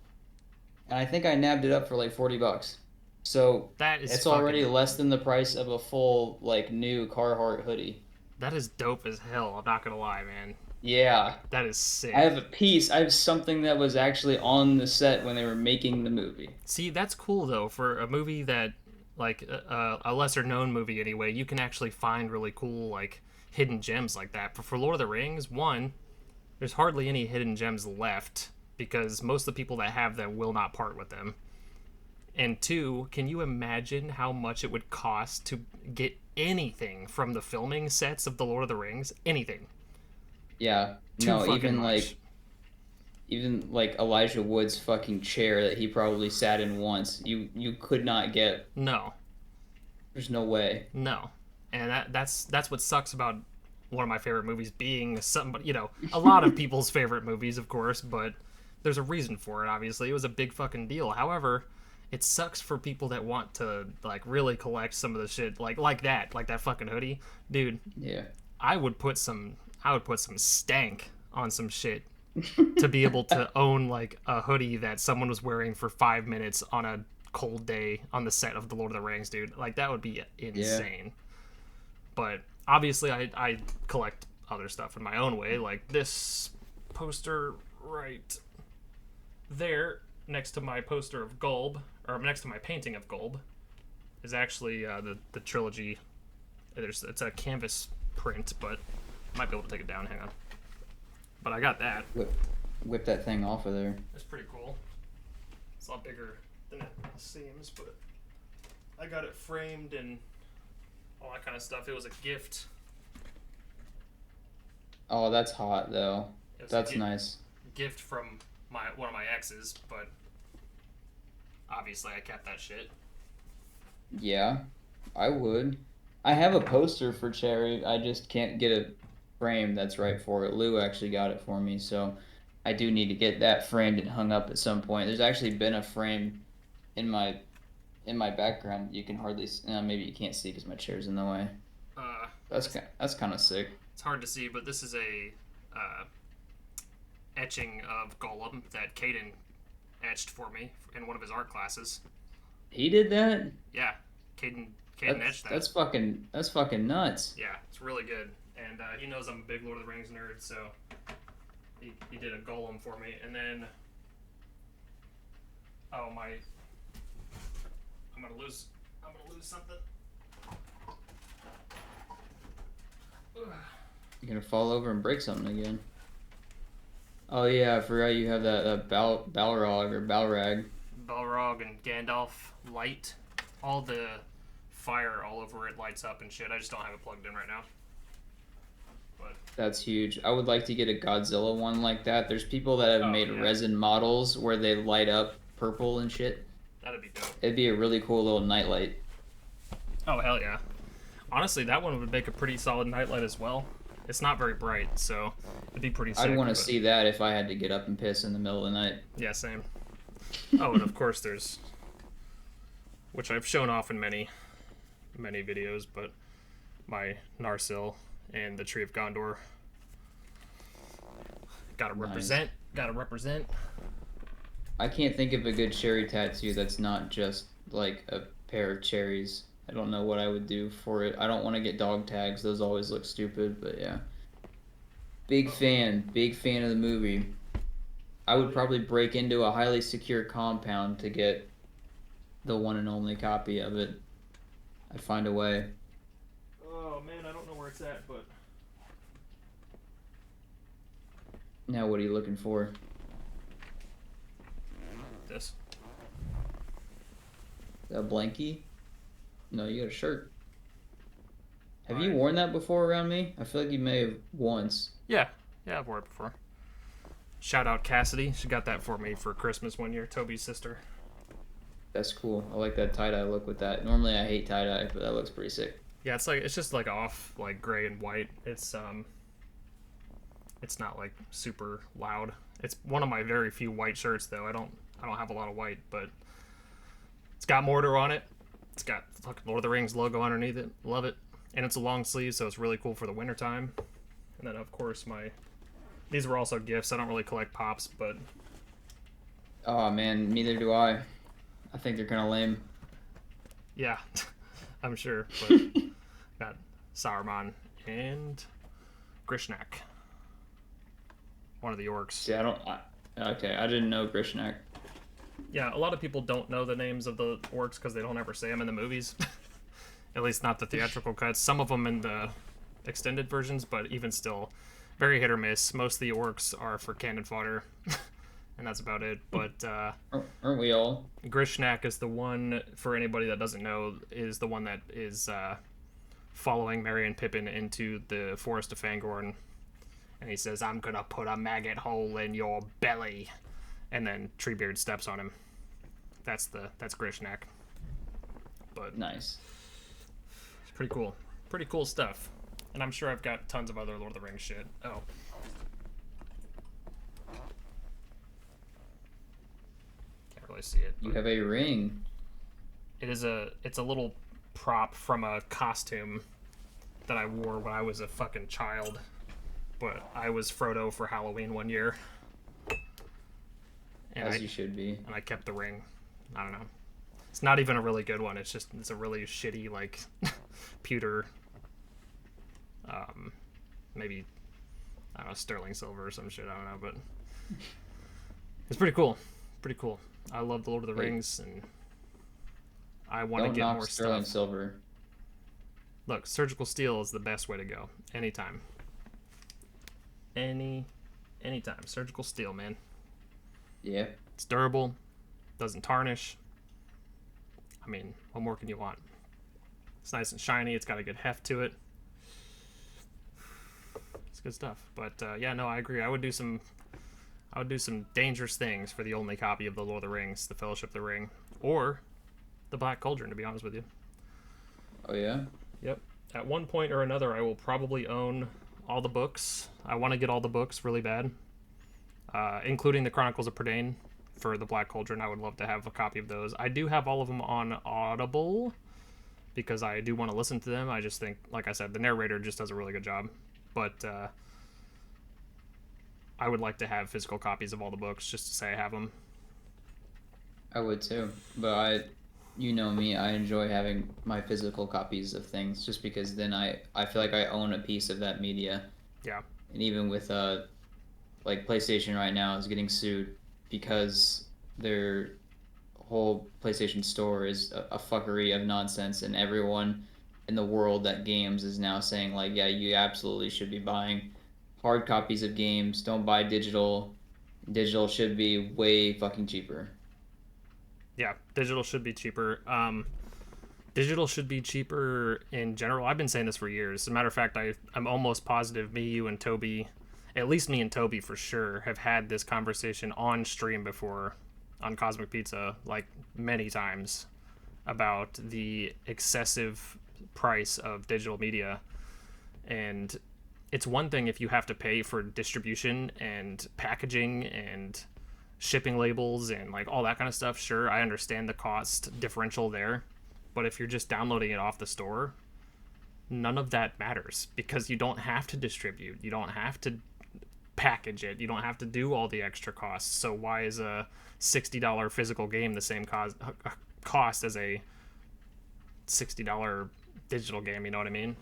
And I think I nabbed it up for like $40. So That is it's already fucking. less than the price of a full like new Carhartt hoodie. That is dope as hell. I'm not gonna lie, man. Yeah, That is I sick. have a piece. I have something that was actually on the set when they were making the movie. See, that's cool though for a movie that, like, a lesser known movie anyway. You can actually find really cool like hidden gems like that. But for Lord of the Rings, one, there's hardly any hidden gems left because most of the people that have them will not part with them. And two, can you imagine how much it would cost to get anything from the filming sets of the Lord of the Rings? Anything. Yeah, Too no, fucking much. even like Elijah Wood's fucking chair that he probably sat in once. You could not get. No. There's no way. No. And that's what sucks about one of my favorite movies being somebody, a lot of people's favorite movies, of course, but there's a reason for it. Obviously, it was a big fucking deal. However, it sucks for people that want to like really collect some of the shit like that fucking hoodie, dude. Yeah. I would put some stank on some shit to be able to own like a hoodie that someone was wearing for 5 minutes on a cold day on the set of The Lord of the Rings, dude. Like that would be insane. Yeah. But obviously I collect other stuff in my own way, like this poster right there next to my poster of Gulb, or next to my painting of Gulb, is actually the trilogy. It's a canvas print, but I might be able to take it down. Hang on. But I got that. Whip that thing off of there. It's pretty cool. It's a lot bigger than it seems, but I got it framed and all that kind of stuff. It was a gift. Oh, that's hot though. That's nice. Gift from one of my exes, but obviously I kept that shit. Yeah, I would. I have a poster for Cherry. I just can't get a frame that's right for it. Lou actually got it for me, so I do need to get that framed and hung up at some point. There's actually been a frame in my background. You can hardly maybe you can't see because my chair's in the way. That's kind of sick. It's hard to see, but this is a etching of Gollum that Caden etched for me in one of his art classes. He did that? Yeah, Caden etched that. That's fucking nuts. Yeah, it's really good, and he knows I'm a big Lord of the Rings nerd, so he did a Gollum for me, and then I'm gonna lose something. You're gonna fall over and break something again. Oh yeah, I forgot you have that Balrog or Balrag. Balrog and Gandalf light. All the fire all over it lights up and shit. I just don't have it plugged in right now. But that's huge. I would like to get a Godzilla one like that. There's people that have made resin models where they light up purple and shit. That'd be dope. It'd be a really cool little nightlight. Oh hell yeah. Honestly, that one would make a pretty solid nightlight as well. It's not very bright, so it'd be pretty sick. I'd want to see that if I had to get up and piss in the middle of the night. Yeah, same. Oh, and of course there's, which I've shown off in many videos, but my Narsil and the Tree of Gondor. Gotta represent. Nice. Gotta represent. I can't think of a good cherry tattoo that's not just like a pair of cherries. I don't know what I would do for it. I don't want to get dog tags. Those always look stupid, but yeah. Big fan of the movie. I would probably break into a highly secure compound to get the one and only copy of it. I'd find a way. Oh man, I don't know where it's at, but... Now what are you looking for? This. A blankie? No, you got a shirt. Have you worn that before around me? I feel like you may have once. Yeah, I've worn it before. Shout out Cassidy. She got that for me for Christmas one year. Toby's sister. That's cool. I like that tie-dye look with that. Normally I hate tie-dye, but that looks pretty sick. Yeah, it's just like off like gray and white. It's not like super loud. It's one of my very few white shirts though. I don't have a lot of white, but it's got mortar on it. It's got fucking Lord of the Rings logo underneath it. Love it. And it's a long sleeve, so it's really cool for the wintertime. And then, of course, these were also gifts. I don't really collect pops, but... Oh, man, neither do I. I think they're kind of lame. Yeah, I'm sure. But got Saruman and Grishnak. One of the orcs. Yeah, okay, I didn't know Grishnak. Yeah, a lot of people don't know the names of the orcs because they don't ever say them in the movies. At least not the theatrical cuts. Some of them in the extended versions, but even still, very hit or miss. Most of the orcs are for cannon fodder, and that's about it. But aren't we all? Grishnak is the one, for anybody that doesn't know, is the one that is following Merry and Pippin into the Forest of Fangorn. And he says, "I'm gonna put a maggot hole in your belly." And then Treebeard steps on him. That's Grishnak. But nice. It's pretty cool. pretty cool stuff. And I'm sure I've got tons of other Lord of the Rings shit. Oh, can't really see it. You have a ring. It's a little prop from a costume that I wore when I was a fucking child. But I was Frodo for Halloween one year. And As you should be. And I kept the ring. I don't know. It's not even a really good one. It's a really shitty, like, pewter, maybe, I don't know, sterling silver or some shit. I don't know, but it's pretty cool. Pretty cool. I love the Lord of the Rings, and I want to get more sterling stuff. silver. Look, surgical steel is the best way to go. Anytime. Anytime. Surgical steel, man. Yeah. It's durable. Doesn't tarnish. I mean, what more can you want? It's nice and shiny. It's got a good heft to it. It's good stuff. But yeah, no, I agree. I would do some dangerous things for the only copy of the Lord of the Rings, the Fellowship of the Ring, or the Black Cauldron. To be honest with you. Oh yeah. Yep. At one point or another, I will probably own all the books. I want to get all the books really bad, including the Chronicles of Prydain. For the Black Cauldron, I would love to have a copy of those. I do have all of them on Audible because I do want to listen to them. I just think, like I said, the narrator just does a really good job. But I would like to have physical copies of all the books just to say I have them. I would too, but you know me, I enjoy having my physical copies of things just because then I feel like I own a piece of that media. Yeah. And even with like PlayStation right now is getting sued because their whole PlayStation store is a fuckery of nonsense, and everyone in the world that games is now saying like, yeah, you absolutely should be buying hard copies of games. Don't buy digital. Digital should be way fucking cheaper. Yeah, digital should be cheaper. Digital should be cheaper in general. I've been saying this for years. As a matter of fact, I'm almost positive me, you, and Toby, at least me and Toby for sure, have had this conversation on stream before on Cosmic Pizza, like many times, about the excessive price of digital media. And it's one thing if you have to pay for distribution and packaging and shipping labels and like all that kind of stuff. Sure, I understand the cost differential there. But if you're just downloading it off the store, none of that matters because you don't have to distribute. You don't have to package it. You don't have to do all the extra costs. So why is a $60 physical game the same cost as a $60 digital game? You know what I mean?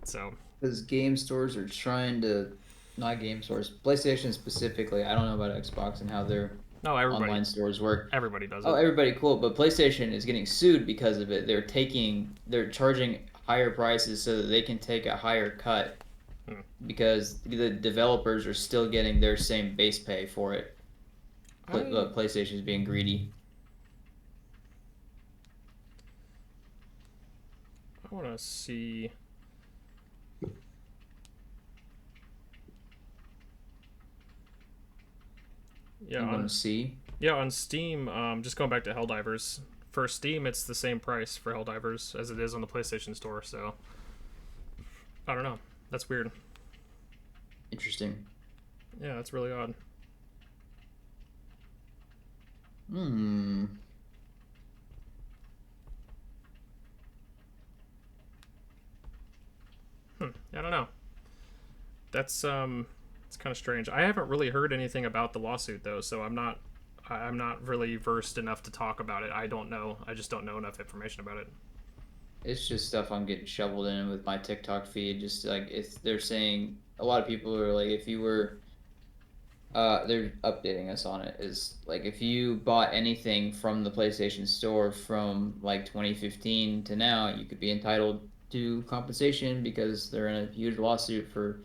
So because game stores are trying to, not game stores, PlayStation specifically. I don't know about Xbox and how their online stores work. Everybody does it. Oh, everybody, cool. But PlayStation is getting sued because of it. They're charging higher prices so that they can take a higher cut because the developers are still getting their same base pay for it. PlayStation is being greedy. I want to see. Yeah, I'm gonna see. Yeah, on Steam, just going back to Helldivers. For Steam, it's the same price for Helldivers as it is on the PlayStation Store. So I don't know. That's weird. Interesting. Yeah, that's really odd. I don't know. That's it's kind of strange. I haven't really heard anything about the lawsuit though, so I'm not really versed enough to talk about it. I don't know. I just don't know enough information about it. It's just stuff I'm getting shoveled in with my TikTok feed. Just like they're saying, a lot of people are like, if you were, they're updating us on it. Is like if you bought anything from the PlayStation Store from like 2015 to now, you could be entitled to compensation because they're in a huge lawsuit for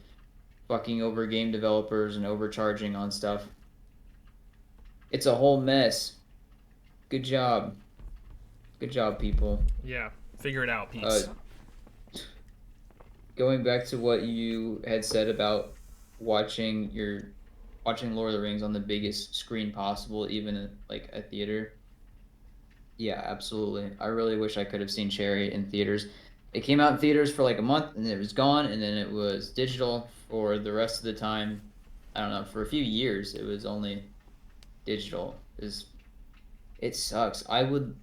fucking over game developers and overcharging on stuff. It's a whole mess. Good job. Good job, people. Yeah, figure it out, Pete. Going back to what you had said about watching Lord of the Rings on the biggest screen possible, even at, like a theater. Yeah, absolutely. I really wish I could have seen Cherry in theaters. It came out in theaters for like a month and then it was gone, and then it was digital for the rest of the time. I don't know, for a few years it was only digital. It sucks. I would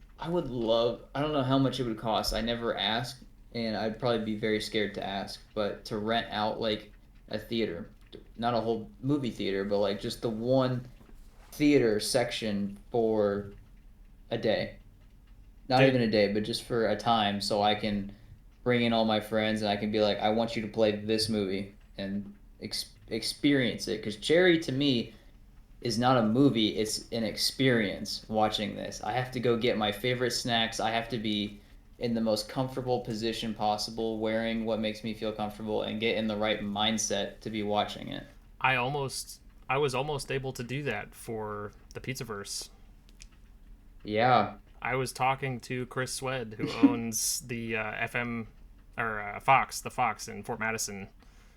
love, I don't know how much it would cost. I never asked, and I'd probably be very scared to ask, but to rent out like a theater, not a whole movie theater, but like just the one theater section for a day. Not Dude, even a day, but just for a time so I can bring in all my friends and I can be like, I want you to play this movie and experience it. Because Cherry to me is not a movie, it's an experience watching this. I have to go get my favorite snacks. I have to be in the most comfortable position possible, wearing what makes me feel comfortable, and get in the right mindset to be watching it. I almost, I was almost able to do that for the Pizzaverse. Yeah. I was talking to Chris Swed, who owns the FM or Fox, the Fox in Fort Madison,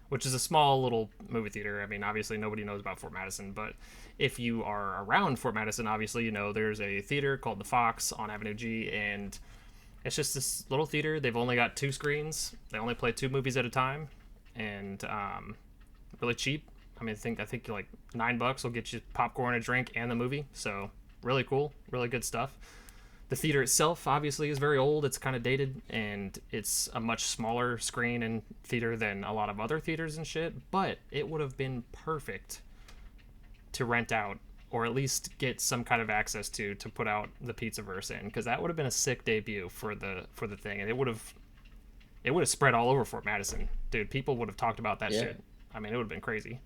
which is a small little movie theater. I mean, obviously nobody knows about Fort Madison, but if you are around Fort Madison, obviously you know there's a theater called the Fox on Avenue G, and it's just this little theater. They've only got two screens. They only play two movies at a time, and really cheap. I think like $9 will get you popcorn, a drink, and the movie. So really cool, really good stuff. The theater itself obviously is very old. It's kind of dated, and it's a much smaller screen and theater than a lot of other theaters and shit. But it would have been perfect to rent out, or at least get some kind of access to put out the Pizzaverse in, because that would have been a sick debut for the thing, and it would have spread all over Fort Madison, dude. People would have talked about that Yeah. shit. I mean, it would have been crazy,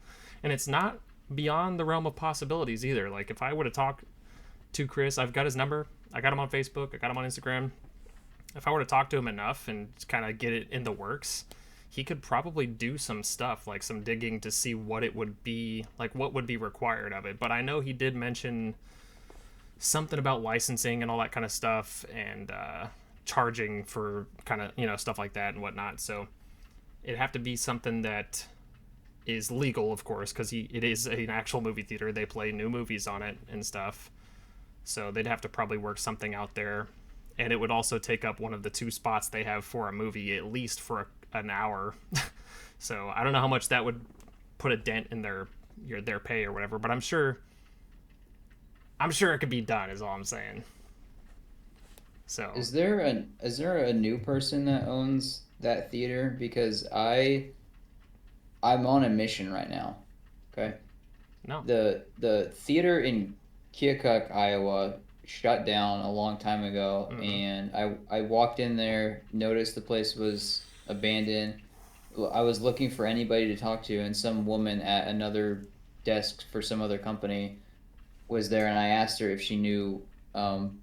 and it's not beyond the realm of possibilities either. Like if I would have talked to Chris, I've got his number. I got him on Facebook. I got him on Instagram. If I were to talk to him enough and kind of get it in the works, he could probably do some stuff, like some digging to see what it would be, like what would be required of it. But I know he did mention something about licensing and all that kind of stuff, and charging for kind of, stuff like that and whatnot. So it'd have to be something that is legal, of course, because it is an actual movie theater. They play new movies on it and stuff. So they'd have to probably work something out there, and it would also take up one of the two spots they have for a movie, at least for an hour. So I don't know how much that would put a dent in their pay or whatever, but I'm sure it could be done. Is all I'm saying. So Is there a new person that owns that theater? Because I'm on a mission right now. Okay. no. The theater in Keokuk, Iowa shut down a long time ago, Mm-hmm. and I walked in there, noticed the place was abandoned. I was looking for anybody to talk to, and some woman at another desk for some other company was there, and I asked her if she knew um,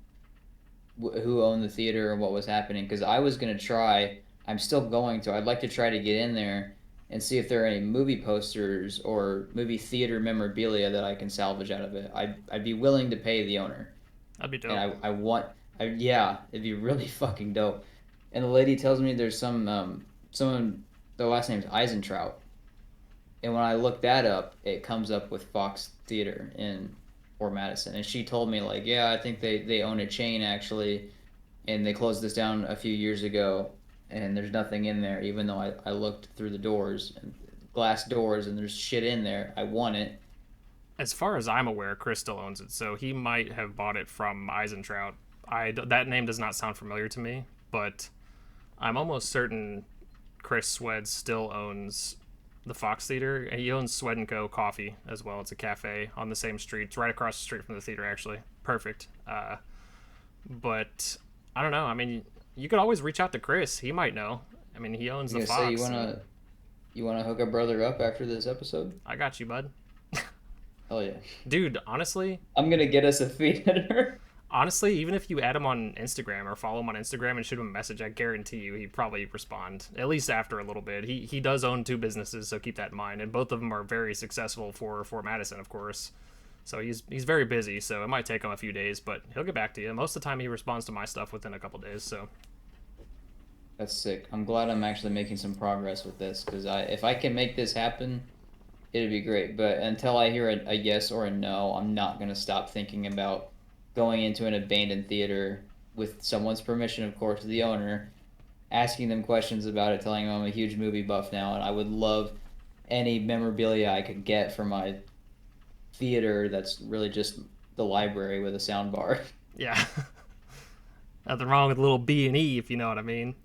who owned the theater and what was happening, because I was gonna try. I'm still going to. I'd like to try to get in there and see if there are any movie posters or movie theater memorabilia that I can salvage out of it. I'd be willing to pay the owner, That'd be and dope. I want. Yeah, it'd be really fucking dope. And the lady tells me there's someone, the last name's Eisentrout, and when I look that up, it comes up with Fox Theater in Fort Madison, and she told me like, yeah, I think they own a chain actually, and they closed this down a few years ago, and there's nothing in there, even though I looked through the doors and glass doors, and there's shit in there. I want it. As far as I'm aware, Chris still owns it, so he might have bought it from Eisentrout. That name does not sound familiar to me, but I'm almost certain Chris Swed still owns the Fox Theater. And he owns Swed and Co. Coffee as well. It's a cafe on the same street. It's right across the street from the theater, actually. Perfect. But I don't know. I mean, you could always reach out to Chris. He might know. I mean, he owns You the gonna say Fox, and you wanna hook a brother up after this episode? I got you, bud. Hell yeah! Dude, honestly, I'm gonna get us a theater. honestly, even if you add him on Instagram or follow him on Instagram and shoot him a message, I guarantee you he'd probably respond, at least after a little bit. He does own two businesses, so keep that in mind, and both of them are very successful for Madison, of course. So he's very busy, so it might take him a few days, but he'll get back to you. Most of the time, he responds to my stuff within a couple days. So That's sick. I'm glad I'm actually making some progress with this because if I can make this happen, it'd be great. But until I hear a yes or a no, I'm not gonna stop thinking about going into an abandoned theater with someone's permission, of course, the owner, asking them questions about it, telling them I'm a huge movie buff now, and I would love any memorabilia I could get for my theater that's really just the library with a sound bar. Yeah. Nothing wrong with a little B&E, if you know what I mean.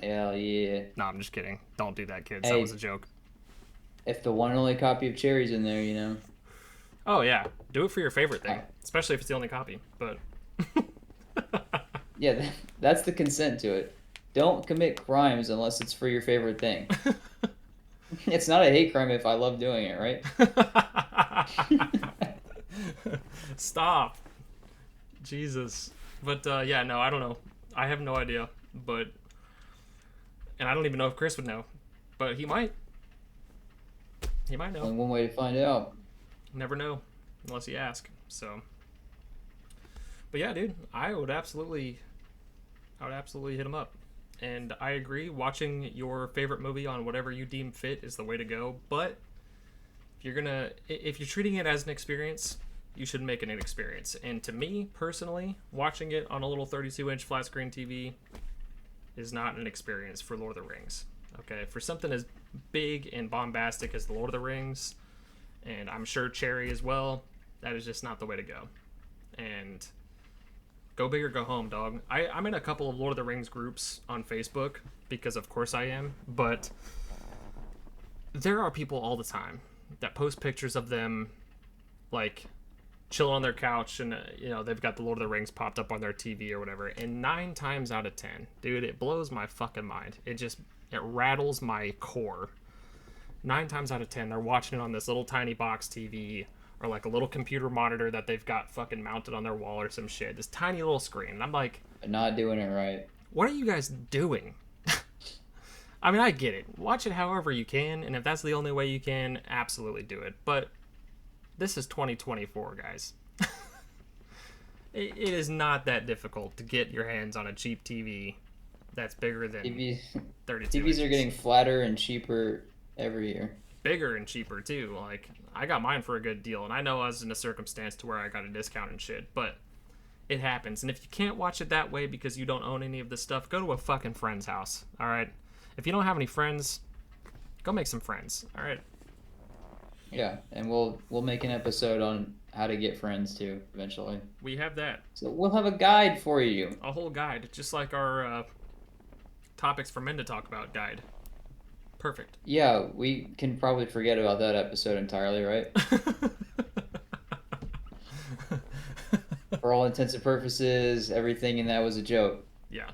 Hell yeah. No, I'm just kidding. Don't do that, kids. That was a Hey, joke. if the one and only copy of Cherry's in there, you know. Oh, yeah. Do it for your favorite thing, Uh, especially if it's the only copy. But yeah, that's the consent to it. Don't commit crimes unless it's for your favorite thing. It's not a hate crime if I love doing it, right? Stop. Jesus. But yeah, no, I don't know. I have no idea. But and I don't even know if Chris would know. But he might. He might know. Only one way to find out. Never know unless you ask. So but yeah, dude, I would absolutely hit him up. And I agree, watching your favorite movie on whatever you deem fit is the way to go. But if you're treating it as an experience, you should make it an experience. And to me, personally, watching it on a little 32-inch flat screen TV is not an experience for Lord of the Rings. Okay, for something as big and bombastic as the Lord of the Rings, and I'm sure Cherry as well, that is just not the way to go. And go big or go home, dog. I'm in a couple of Lord of the Rings groups on Facebook, because of course I am, but there are people all the time that post pictures of them, like, chilling on their couch, and, they've got the Lord of the Rings popped up on their TV or whatever, and 9 times out of 10, dude, it blows my fucking mind. It rattles my core. 9 times out of 10, they're watching it on this little tiny box TV, or like a little computer monitor that they've got fucking mounted on their wall or some shit. This tiny little screen. And I'm like, Not doing it right. what are you guys doing? I mean, I get it. Watch it however you can, and if that's the only way you can, absolutely do it. But this is 2024, guys. It is not that difficult to get your hands on a cheap TV that's bigger than 32 TVs inches. are getting flatter and cheaper every year. Bigger and cheaper too. Like, I got mine for a good deal, and I know I was in a circumstance to where I got a discount and shit, but it happens. And if you can't watch it that way because you don't own any of this stuff, go to a fucking friend's house. All right. If you don't have any friends, go make some friends. All right. Yeah, and we'll make an episode on how to get friends too eventually. We have that. So we'll have a guide for you. A whole guide, just like our topics for men to talk about guide. Perfect. Yeah, we can probably forget about that episode entirely, right? For all intents and purposes, everything in that was a joke. Yeah,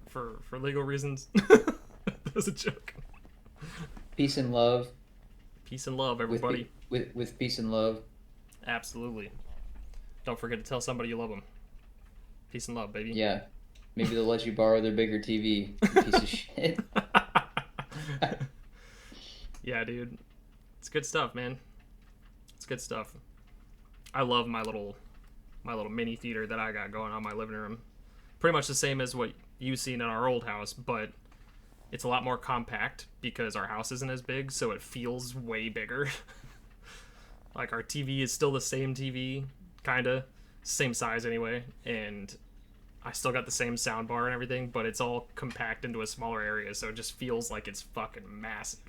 for legal reasons, that was a joke. Peace and love. Peace and love, everybody. With peace and love. Absolutely. Don't forget to tell somebody you love them. Peace and love, baby. Yeah, maybe they'll let you borrow their bigger TV. You piece of shit. Yeah, dude. It's good stuff, man. It's good stuff. I love my little mini theater that I got going on in my living room. Pretty much the same as what you've seen in our old house, but it's a lot more compact because our house isn't as big, so it feels way bigger. Like, our TV is still the same TV, kinda. Same size anyway, and I still got the same sound bar and everything, but it's all compact into a smaller area, so it just feels like it's fucking massive.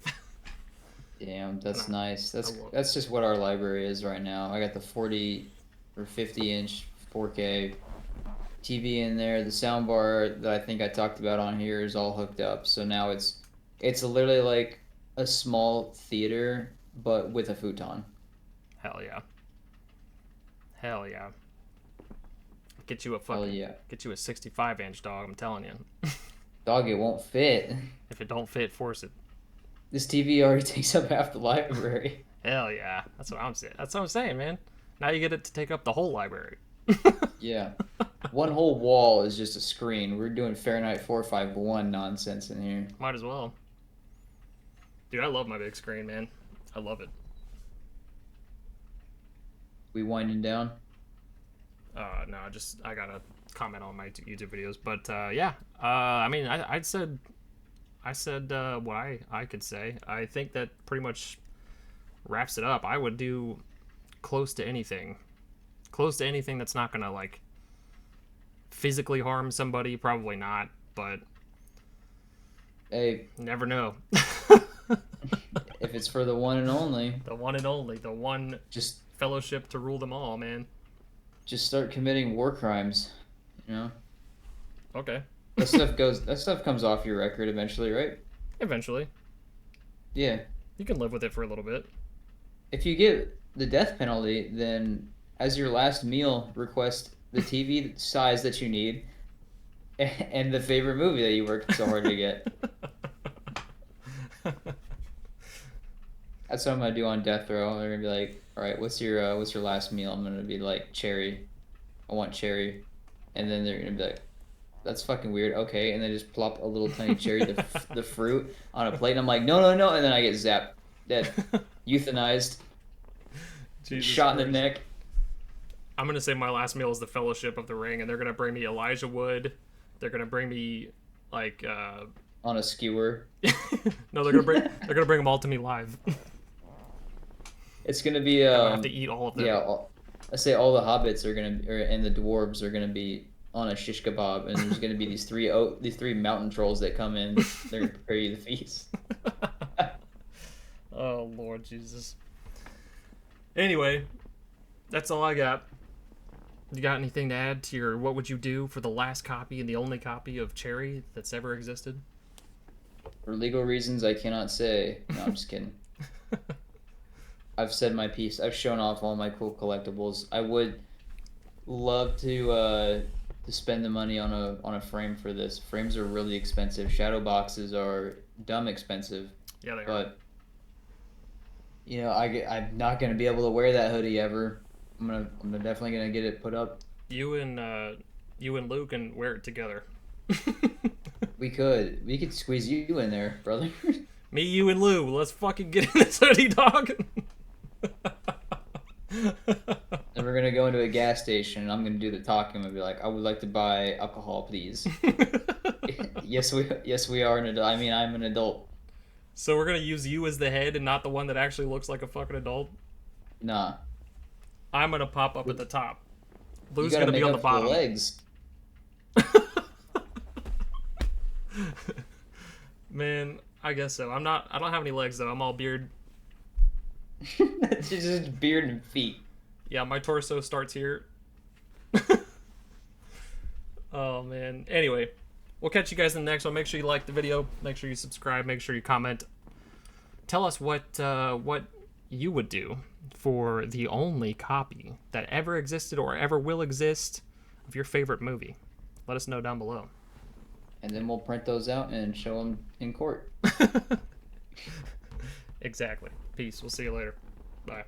Damn, that's nice. That's just what our library is right now. I got the 40 or 50-inch 4K TV in there. The sound bar that I think I talked about on here is all hooked up. So now it's literally like a small theater, but with a futon. Hell yeah. Hell yeah. Get you a fucking, Hell yeah. Get you a 65-inch, dog, I'm telling you. Dog, it won't fit. If it don't fit, force it. This TV already takes up half the library. Hell yeah. That's what I'm saying. That's what I'm saying, man. Now you get it to take up the whole library. Yeah. One whole wall is just a screen. We're doing Fahrenheit 451 nonsense in here. Might as well. Dude, I love my big screen, man. I love it. We winding down? No, I gotta comment on my YouTube videos, but yeah. I mean, I said what I could say. I think that pretty much wraps it up. I would do close to anything that's not gonna, like, physically harm somebody. Probably not, but Hey, Never know. if it's for the one and only, The one and only, the one just fellowship to rule them all, man. just start committing war crimes. You know, Okay. that stuff comes off your record eventually, right? Eventually. Yeah. You can live with it for a little bit. If you get the death penalty, then as your last meal, request the TV size that you need and the favorite movie that you worked so hard to get. That's what I'm gonna do on death row. They're gonna be like, "All right, what's your last meal?" I'm gonna be like, "Cherry. I want cherry," and then they're gonna be like, "That's fucking weird." Okay, and then just plop a little tiny cherry, the fruit, on a plate. And I'm like, "No, no, no!" And then I get zapped, dead, euthanized, Jesus shot Christ. in the neck. I'm gonna say my last meal is the Fellowship of the Ring, and they're gonna bring me Elijah Wood. They're gonna bring me like On a skewer. no, they're gonna bring them all to me live. It's gonna be I have to eat all of them. yeah. I say all the hobbits are gonna and the dwarves are gonna be on a shish kebab, and there's gonna be these three mountain trolls that come in. They're gonna prepare you the feast. Oh Lord Jesus. Anyway, that's all I got. You got anything to add to your what would you do for the last copy and the only copy of Cherry that's ever existed? For legal reasons, I cannot say. No, I'm just kidding. I've said my piece. I've shown off all my cool collectibles. I would love to spend the money on a frame for this. Frames are really expensive. Shadow boxes are dumb expensive. Yeah, they are. But you know, I'm not gonna be able to wear that hoodie ever. I'm definitely gonna get it put up. You and Lou can wear it together. We could squeeze you in there, brother. Me, you, and Lou. Let's fucking get in this hoodie, dog. And we're gonna go into a gas station, and I'm gonna do the talking. I'm gonna be like, "I would like to buy alcohol, please." Yes, we are an adult. I mean, I'm an adult. So we're gonna use you as the head and not the one that actually looks like a fucking adult. Nah. I'm gonna pop up at the top. You Lou's gotta gonna be make on up the for bottom. legs. Man, I guess so. I don't have any legs though. I'm all beard. It's just beard and feet. Yeah, my torso starts here. Oh man. Anyway, we'll catch you guys in the next one. Make sure you like the video. Make sure you subscribe. Make sure you comment. Tell us what you would do for the only copy that ever existed or ever will exist of your favorite movie. Let us know down below. And then we'll print those out and show them in court. Exactly. Peace. We'll see you later. Bye.